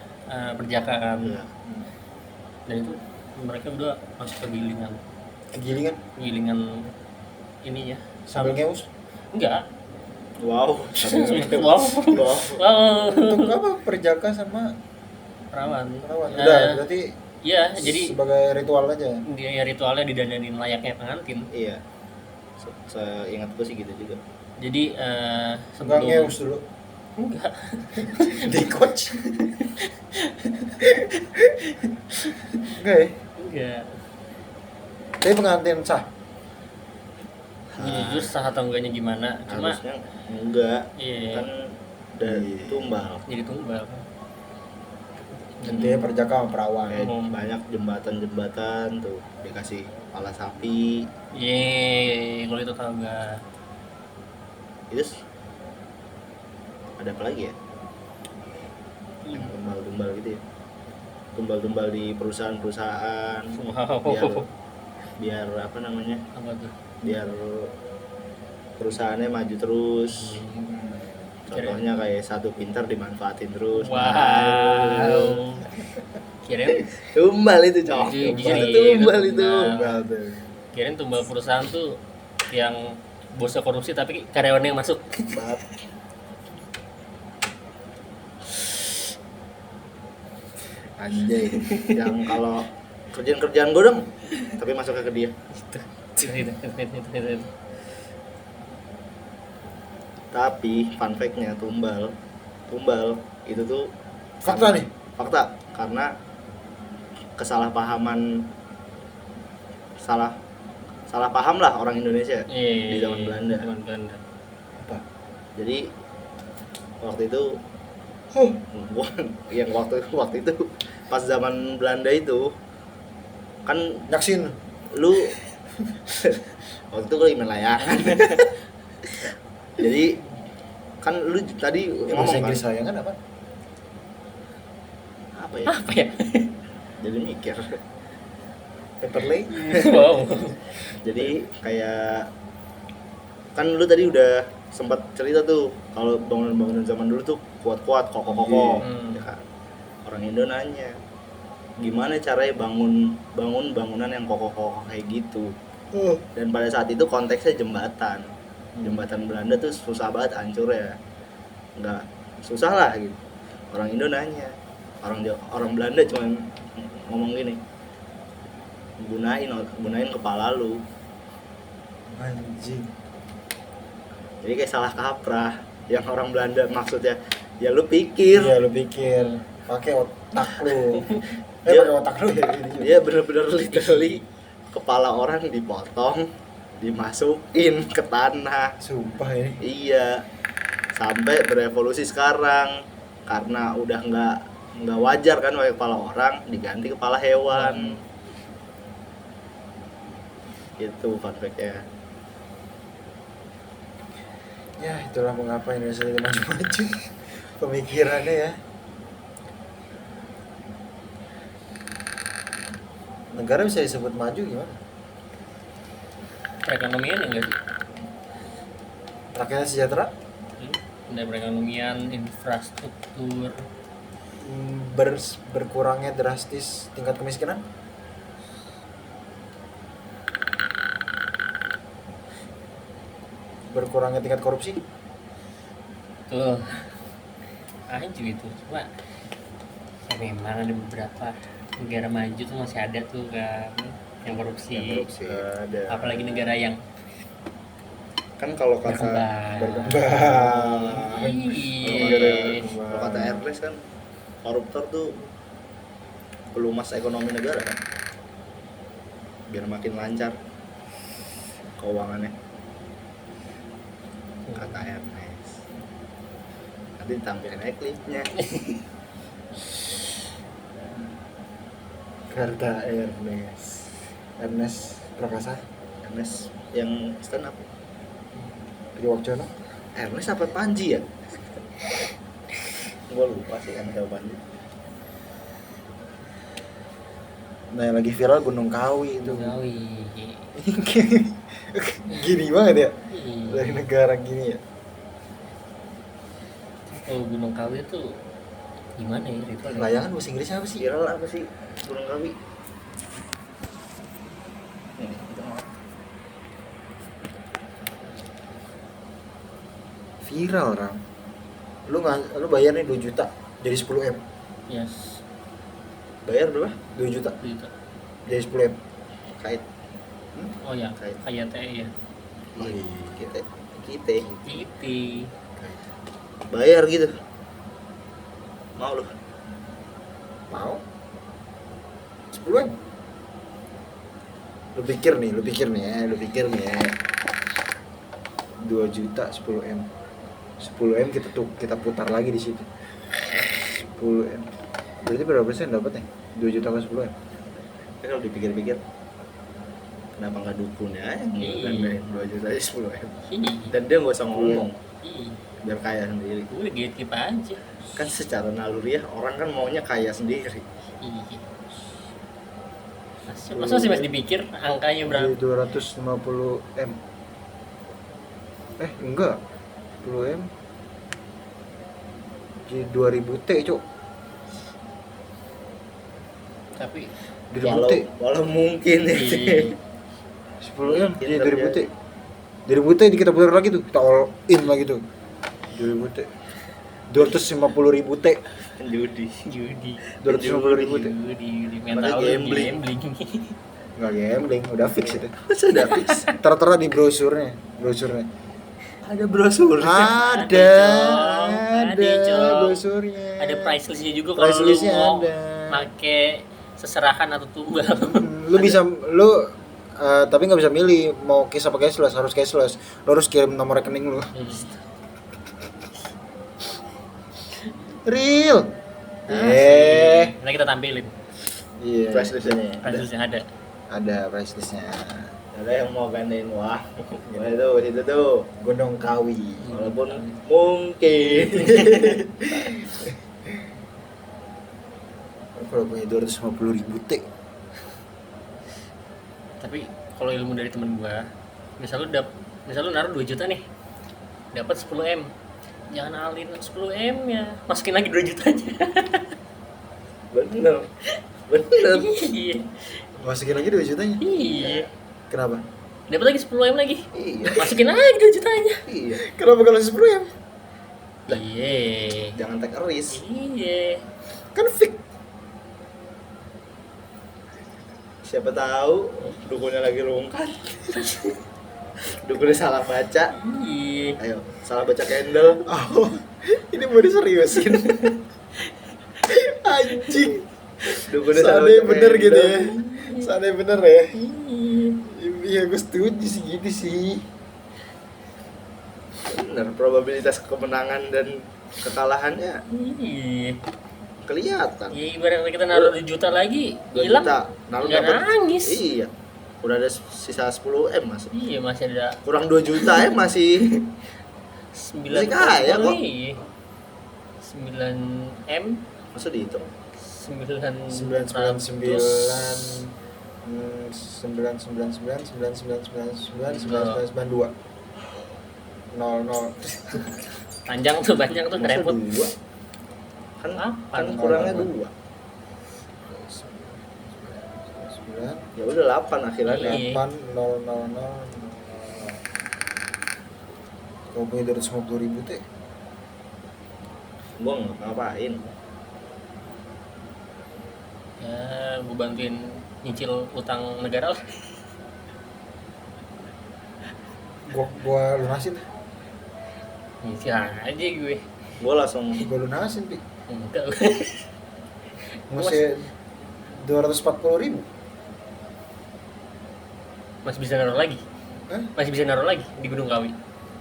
berjaka kan. Iya. Dan itu mereka udah masuk ke Kegilingan gilingan ininya. sambil ngeus. Enggak. Wow. Wow. Wow. Wow. Untuk apa perjaka sama Perawan. perawan? Udah, berarti Iya, jadi sebagai ritual aja. dia ya ritualnya didandanin layaknya pengantin. Iya. Seingat gue sih gitu juga. Jadi Enggak sebelum ngeus dulu. enggak. Di coach. Enggak ya? Enggak. Tapi pengantin sah. Jujur sah atau enggaknya gimana? Cuma Harusnya enggak. iya, Kan udah Iya. tumbal. jadi tumbal. Intinya perjaka sama perawan. Kayak banyak jembatan-jembatan tuh dikasih kepala sapi. Yeay, kalau itu tahu enggak? Terus ada apa lagi ya? Yang tumbal-tumbal gitu ya. Tumbal-tumbal di perusahaan-perusahaan. Wow. Biar apa namanya? Apa tuh? Biar perusahaannya maju terus. Contohnya kayak satu pintar dimanfaatin terus. Wow. Kirain Tumbal itu cowok. Jujur, Itu iya, tumbal itu itu. Enggak tuh. kirain tumbal perusahaan tuh yang bosnya korupsi tapi karyawannya yang masuk. Maaf. Anjay. Yang kalau kerjaan gue dong, tapi masuknya ke dia. Itu. Tapi fun fact-nya tumbal itu tuh Fakta nih. fakta karena kesalahpahaman salah paham lah orang Indonesia di zaman Belanda. Zaman Belanda. Apa? Jadi waktu itu yang waktu itu pas zaman Belanda itu kan Nyaksin. lu waktu itu gue lagi main layangan. Jadi kan lu tadi Bahasa ngomong kan Inggris layangan apa? apa ya? Apa ya? Jadi mikir. Paperlay. Wow. Jadi kayak kan lu tadi udah sempat cerita tuh kalau bangunan-bangunan zaman dulu tuh kuat-kuat, kokoh-kokoh. Iya. Ya kan? Orang Indo nanya, gimana caranya bangun bangunan yang kokoh-kokoh kayak gitu? Dan pada saat itu konteksnya jembatan Belanda tuh susah banget hancur ya, nggak susah lah gitu. Orang Indo nanya, orang Belanda cuma ngomong gini, gunain kepala lu. Anjing. Jadi kayak salah kaprah. Yang orang Belanda maksudnya ya lu pikir. Iya, lu pikir pakai otak lu. Iya. Pakai otak lu ya. Dia bener-bener literally kepala orang dipotong, dimasukin ke tanah. Sumpah ini. Iya. Sampai berevolusi sekarang karena udah nggak wajar kan pakai kepala orang, diganti kepala hewan. Itu fun fact-nya. Ya, itulah mengapa Indonesia jadi maju-maju. Pemikirannya ya. Negara bisa disebut maju gimana? Perekonomian ya enggak sih? Rakyatnya sejahtera? Ada perekonomian, infrastruktur. Berkurangnya drastis tingkat kemiskinan? Berkurangnya tingkat korupsi? Tuh. Anjir itu. Cuma ya memang ada beberapa negara maju tuh masih ada tuh kan yang korupsi. Ada. Apalagi negara yang Kan kalau kata Berkembang. Iya. kalau kata Ernest kan koruptor tuh pelumas ekonomi negara kan, biar makin lancar keuangannya, kata Ernest. Nanti tampilin aja klipnya. Karta Ernest Prakasa, Ernest yang stand up. Priwaksono. Ernest apa Panji ya? Gue lupa sih kan siapa Panji. Nah yang lagi viral Gunung Kawi itu. Gawi. Gini banget ya, Iya. dari negara gini ya. Oh, Gunung Kawi itu gimana ya ritual? Layangan bahasa Inggrisnya apa sih? Viral apa sih Gunung Kawi? Ini kita mau. Viral Ram. Lu bayar nih 2 juta jadi 10 M. Yes. Bayar berapa? 2 juta Gitu. jadi 10 M. Kait. Oh ya, kayak teh ya. Iya, kita Titi. bayar gitu. Mau lu? Mau? 10 M. Lu pikir nih ya. 2 juta 10 M. 10 M kita putar lagi di situ. 10 M. Berarti berapa persen dapatnya? 2 juta ke 10 M. Tapi kalau dipikir-pikir, kenapa nggak dukunnya aja yang 2 juta aja 10 M. Dan dia nggak usah ngomong, biar kaya sendiri. Gue gatekeep aja. Kan secara naluriah orang kan maunya kaya sendiri. Iya. Masa masih dipikir angkanya berapa? Jadi 250 M. Enggak. 10 M. Jadi 2000 T, Cok. Tapi 2000 T. Walau mungkin ya. iya. 10 M jadi 2000 T. 2000 T kita putar lagi tuh. Kita all in lagi tuh. 2000 T. 250.000 T. judi 250.000 T. judi Padahal mental gambling. Enggak gambling, udah fix itu. Sudah fix. Tertera di brosurnya. Ada brosur. Ada Cok. brosurnya. Ada price listnya juga Price kalau lu listnya mau ada. pakai seserahan atau tumbal. Tapi nggak bisa milih mau cash apa cashless, harus cashless. Lo harus kirim nomor rekening lu. Real. Nah kita tampilin Iya. Price listnya. price listnya ada. Ada price listnya. Ada yang mau gandain wah. Boleh tuh situ tuh. Gunung Kawi. Walaupun mungkin. Kalau punya 250.000 T. Tapi kalau ilmu dari temen gua, misal lu naruh 2 juta nih, dapat 10 M. Jangan alin 10 M ya, masukin lagi 2 jutanya. Bener. Iya. Masukin lagi 2 jutanya. Iya. Kenapa? Dapat lagi 10 M lagi. Iya. Masukin lagi 2 jutanya. Iya. Kenapa kalau 10 M? Iya. Jangan take a risk. Iya. Kan fix. Siapa tahu dukunnya lagi rungkat. Dukunnya salah baca. Iya. Ayo, salah baca candle. Oh, ini mau diseriusin. Anjing. Dukunnya salah Seandainya baca bener candle. gitu ya. Seandainya bener ya. Iya. Iya, gue setuju sih gitu sih. Bener, probabilitas kemenangan dan kekalahannya Iya. kelihatan. Ya ibaratnya kita naruh 2 juta lagi, 2 hilang. juta, naruh Nggak dapet- nangis. Iya. Udah ada sisa 10 M masih. Iya masih ada Kurang 2 juta ya masih 9 Masih kaya kok. 9 M masa dihitung. 999 panjang tuh banyak tuh Masa repot. 2? Kan Delapan. kurangnya 2. Ya udah 8 akhirannya. Iya. Kalau punya 250.000 T Gua ngapain? Ya gue bantuin nyicil utang negara lah. Gua lunasin. Nyicil aja gue. Gua langsung Gua lunasin, Pi. Enggak. Masih 240.000. Masih bisa naruh lagi. Hah? Masih bisa naruh lagi di Gunung Kawi.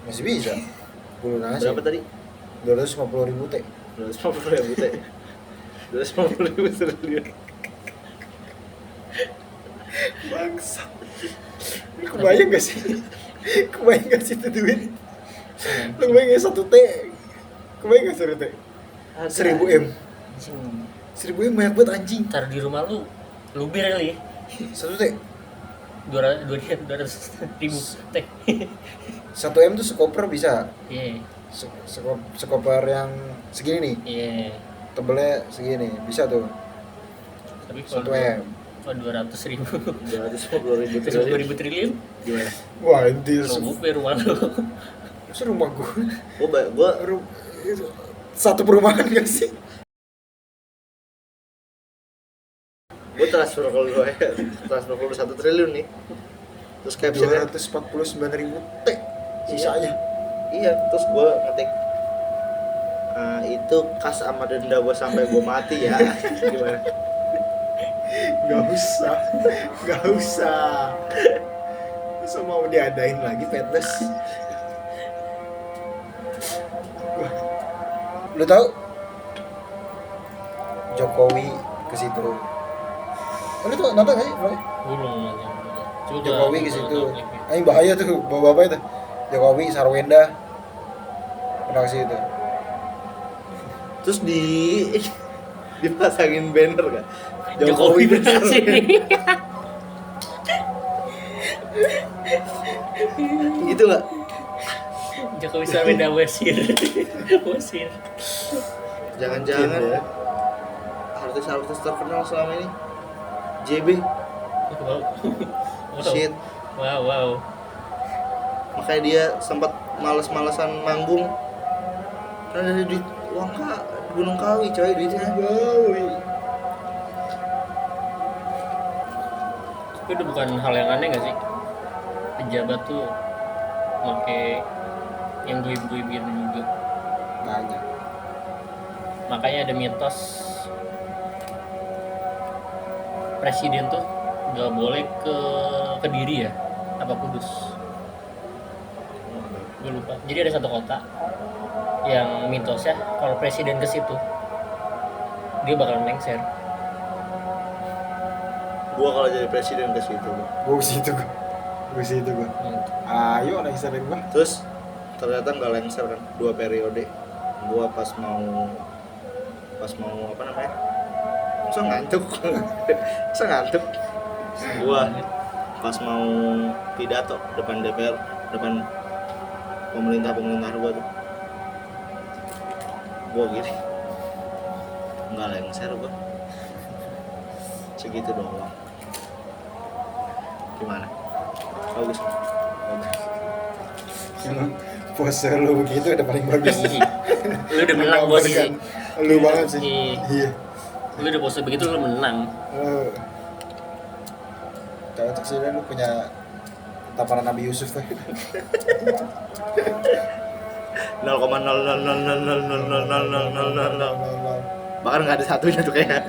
Masih bisa. Gua lunasin. berapa tadi? 250.000 teh. 250.000 teh. 250.000 triliun. Bangsat. Kebayang gak sih? Kebayang gak sih itu duit? Lu bayangin 1 T. Kebayang gak 1 T? 1000 M. Anjing, 1000 M banyak banget anjing. ntar di rumah lu luber kali ya. 1 T. 200.000 teh. 1 M tuh sekoper bisa. Iya. Sekoper yang segini nih. Iya. Tebelnya segini. Bisa tuh. Tapi 1 kalau M. 200.000 250.000 200.000 triliun gimana? Wah, anjir. lu buber rumah lu. Masa rumah Gua satu perumahan gak sih? transfer kalau gua ya transfer 1 triliun nih. Terus captionnya 249.000 T sisanya. iya, terus gua ngetik itu kas sama denda gua sampai gua mati ya. Gimana? Gak usah. Masa mau diadain lagi Petdes? Lu tahu Jokowi ke situ? Lu tuh nonton gak sih? Belum nanya. Jokowi ke situ. Ini bahaya tuh bapak-bapak itu. Jokowi Sarwenda pernah ke situ. Terus dipasangin banner kan? Jokowi berhasil. Gitu nggak? Jokowi Sarwenda wasir. Jangan-jangan artis-artis terkenal selama ini JB. Wow. Shit. Wow. Makanya dia sempat males-malesan manggung karena dari duit uang Gunung Kawi coy, duitnya Jokowi. Tapi itu bukan hal yang aneh gak sih? Pejabat tuh pakai yang goib-goib gitu juga. Banyak. Makanya ada mitos presiden tuh gak boleh ke Kediri ya, apa Kudus? Gue lupa. Jadi ada satu kota yang mitosnya kalau presiden ke situ dia bakalan lengser. gua kalau jadi presiden ke situ. Gue ke situ gua. Ayo naik dari gua. Terus ternyata nggak lengser kan 2 periode. Gua pas mau apa namanya? Masa ngantuk. Gua pas mau pidato depan DPR, depan pemerintah gua tuh. Gua gini. Nggak lengser gua. Segitu doang. Gimana? Bagus. Emang pose lu begitu udah paling bagus. Lu udah menang bos sih. Lu banget sih. Iya. Lu udah pose begitu lu menang. Kalau untuk sini lu punya tamparan Nabi Yusuf tuh. 0,000000000. Bahkan nggak ada satunya tuh kayak.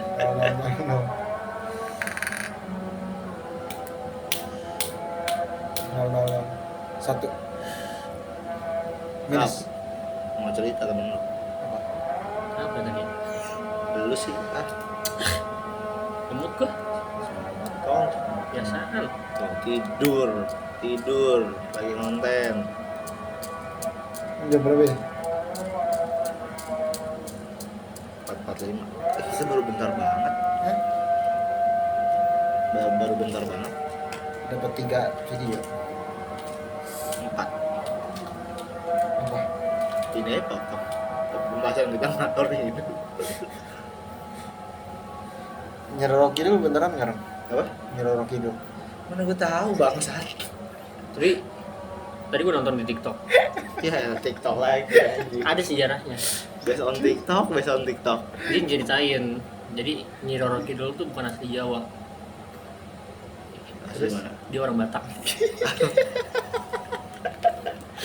Satu minus. Mau cerita temen lu. Apa tadi? Lu sih Gemuk gua. Tong Biasaan. tidur lagi ngonten. Jam berapa ini? 4:45. Kita baru bentar banget. Baru bentar banget. Dapat 3 video. 4. Apa? Ini aja potong. Pembahasan kita ngatur ini. Nyerorok Kidul beneran ngarang? Apa? Nyerorok Kidul. Mana gue tahu bangsat. Tapi tadi gua nonton di TikTok. Ya TikTok lagi. Ada sejarahnya. Based on TikTok. Dia ceritain. Jadi Nyi Roro Kidul tuh bukan asli Jawa. Asli mana? Dia orang Batak.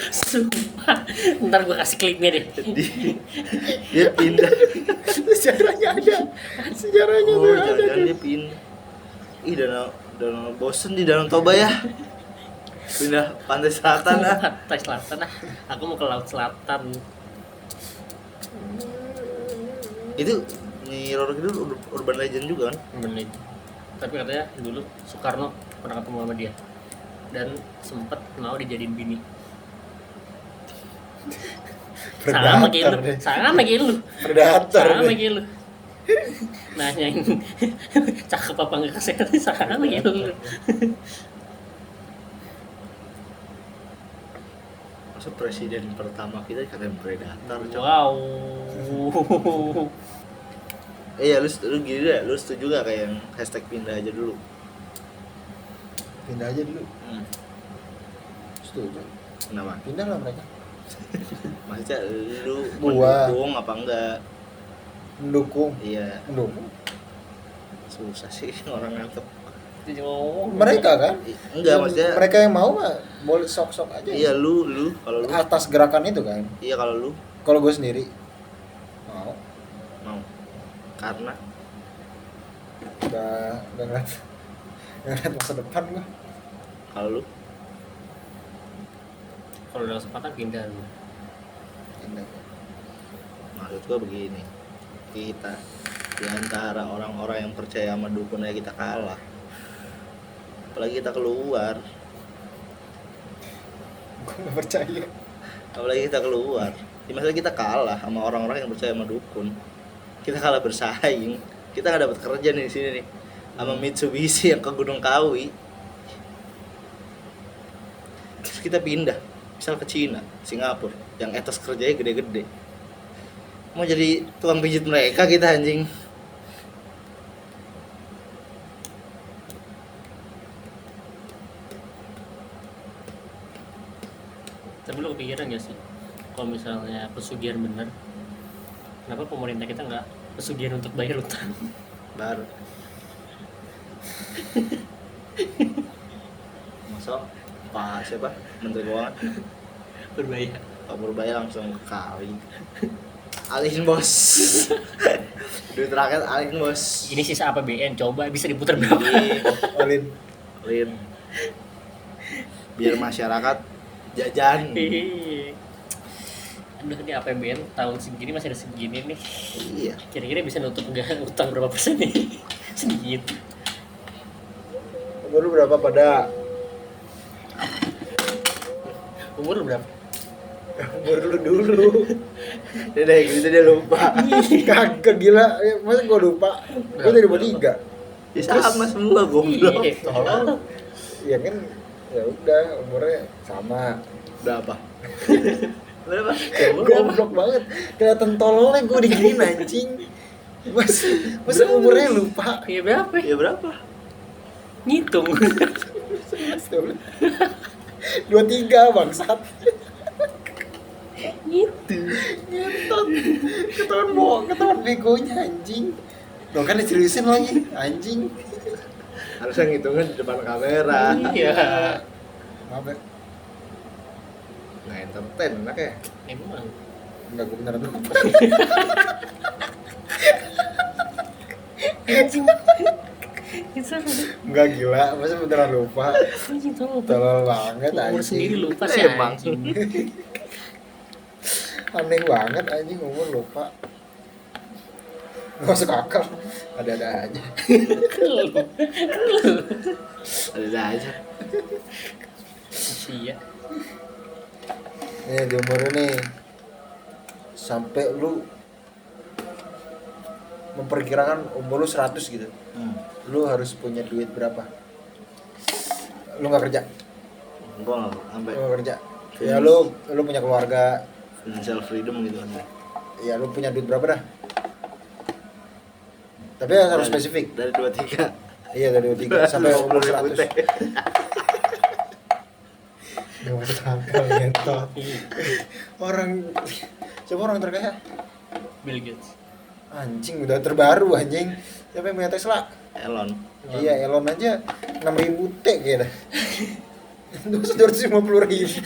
Sumpah. Ntar gue kasih klipnya deh. Dia pindah. Sejarahnya ada. Sejarahnya Oh, tuh ada. jangan dia pindah. Ih, danau bosen di Danau Toba ya. Pindah pantai selatan ah. Pantai Selatan ah. Aku mau ke Laut Selatan. Itu Nyi Roro Kidul urban legend juga kan? Bener. Tapi katanya dulu Soekarno pernah ketemu sama dia dan sempet mau dijadiin bini. Sama kayak lu. Predator. Sama kayak lu. Nanyain cakep apa enggak kesehatan sama kayak lu. Masa presiden pertama kita dikatain predator, Cok? Wow. Iya, lu gini deh, lu setuju gak kayak yang hashtag pindah aja dulu? Pindah aja dulu. Setuju. Kenapa? Pindah lah mereka. Maksudnya lu Gua. mendukung apa enggak? Mendukung. Iya, Mendukung. susah sih orang nangkep. Mereka kan? Enggak, maksudnya Mereka yang mau mah boleh sok-sok aja. iya lu kalau lu Atas gerakan itu kan. iya kalau lu Kalau gue sendiri mau karena udah ngeliat masa depan gue. kalau lu Kalau ada kesempatan pindah lu. maksud gua begini, kita di antara orang-orang yang percaya sama dukun aja kita kalah, apalagi kita keluar, Gue gak percaya. Ya, maksudnya kita kalah sama orang-orang yang percaya sama dukun, kita kalah bersaing, kita nggak dapat kerja nih di sini nih sama Mitsubishi yang ke Gunung Kawi, terus kita pindah misal ke Cina, Singapura yang etos kerjanya gede-gede, mau jadi tukang pijit mereka kita anjing. Tapi lu kepikiran gak sih kalau misalnya pesugihan bener, kenapa pemerintah kita nggak pesugihan untuk bayar utang? Baru masuk Pak siapa Menteri Keuangan Berbayar. Pak Purbaya langsung ke Kali, alihin bos. Duit rakyat alihin bos. Ini sisa APBN, coba bisa diputar berapa? Olin. Alin biar masyarakat jajan. Aduh, ini APBN tahun segini masih ada segini nih. Iya, Kira-kira bisa nutup nggak utang berapa persen nih? Sedikit. Umur lu berapa pada? Umur lu berapa? Umur lu dulu. dia deh gitu dia lupa. Kagak gila. Masa gue lupa? Gue dari 23. Ya sama semua goblok. Iya. Tolong. Iya kan. Ya udah umurnya sama. Berapa? Berapa? Goblok banget. Kelihatan tololnya gue diginiin anjing. Masa umurnya lupa. Iya berapa? Ya berapa? Ngitung. 23 bangsat. Gitu. Ngentot. Ketahuan begonya anjing. Loh kan diseriusin lagi anjing. Harusnya ngitungnya di depan kamera. Iya. Maaf ya. Nggak entertain anaknya. Emang. Enggak, gue beneran lupa. Anjing. Itu Enggak gila, masa beneran lupa. anjing tolong. Tolol banget Umur sendiri anjing. lupa sih Emang. anjing. Aneh banget anjing umur lupa. Gak masuk akal. Ada-ada aja. Ada aja. Iya. Nih di umur ini sampai lu memperkirakan umur lu 100 gitu. Lu harus punya duit berapa? Lu nggak kerja? Gua nggak sampai Lu nggak kerja? Ya lu punya keluarga. financial freedom gitu kan. Ya lu punya duit berapa dah? Tapi harus spesifik. Dari 23. Iya dari 23 sampai umur 100. Gak masuk akal ngentot. Orang siapa orang terkaya? Bill Gates. Anjing udah terbaru anjing. Siapa yang punya Tesla? Elon. Iya Elon aja 6.000 T kayaknya. 250.000.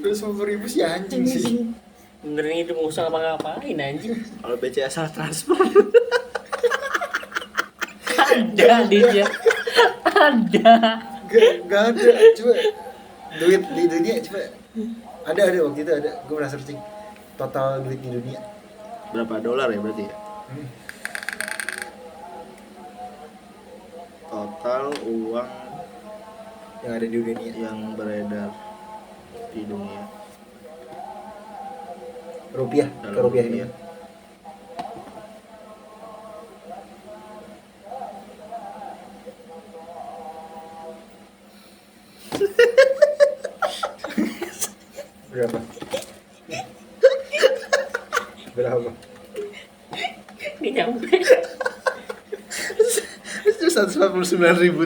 250.000 sih anjing sih. Beneran itu mau usah ngapa-ngapain anjing. Kalau BCA salah transfer. Ada dia. Ada. Gak ada. Coba duit di dunia coba. Ada waktu itu ada. Gue pernah searching total duit di dunia. Berapa dolar ya berarti ya? Total uang Yang ada di dunia. yang beredar di dunia. Rupiah, ke Dalam rupiah ini. rupiah. Berapa? Berapa? Ini nyampe. Itu 149.000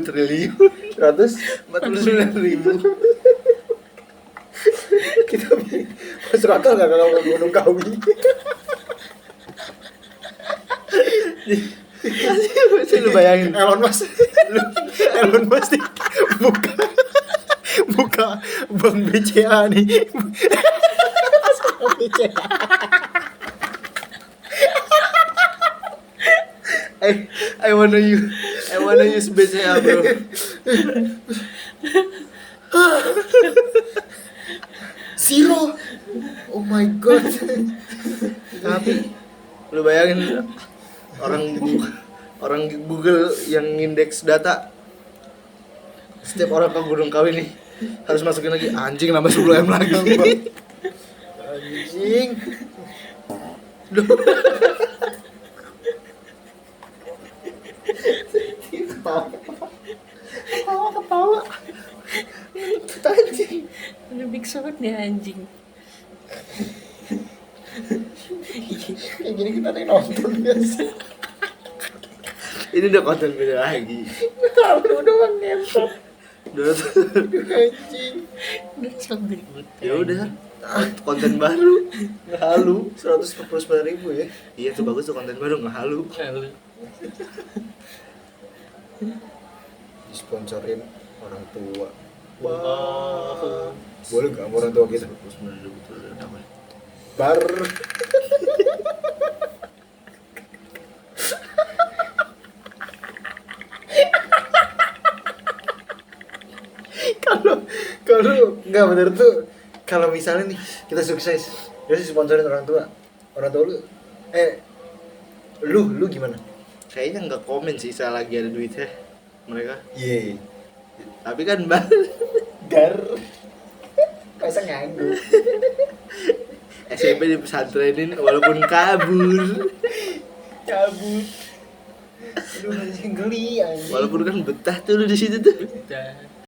triliun. 149.000. Kita masuk akal nggak kalau ke Gunung Kawi? Masih lu bayangin. Elon Musk nih buka bank BCA nih. Bank BCA. I wanna use BCA bro. Zero. Oh my god. Tapi lu bayangin orang Google yang indeks data, setiap orang ke Gunung Kawi nih harus masukin lagi anjing nambah 10M lagi. Anjing. Ketawa. Anjing. Ada big shot nih anjing. Kayak gini kita nih nonton biasa. Ini udah konten beda lagi. Tahu doang ngentot. Udah Anjing. Udah sampai ribut. ya udah konten baru Nggak halu 149.000 ya. iya tuh bagus tuh konten baru nggak halu. Lalu Disponsorin orang tua. Wow. Boleh nggak sama orang tua kita? 149.000 triliun apa? Bar. Kalau nggak bener tuh kalau misalnya nih kita sukses terus sponsorin orang tua lu lu gimana? Kayaknya nggak komen sih saya lagi ada duitnya mereka. Iya. Tapi kan bar Gar. Masa nganggur. SMP di pesantrenin walaupun kabur. Cabut. Aduh anjing geli anjing. Walaupun kan betah tuh lu di situ tuh. Udah.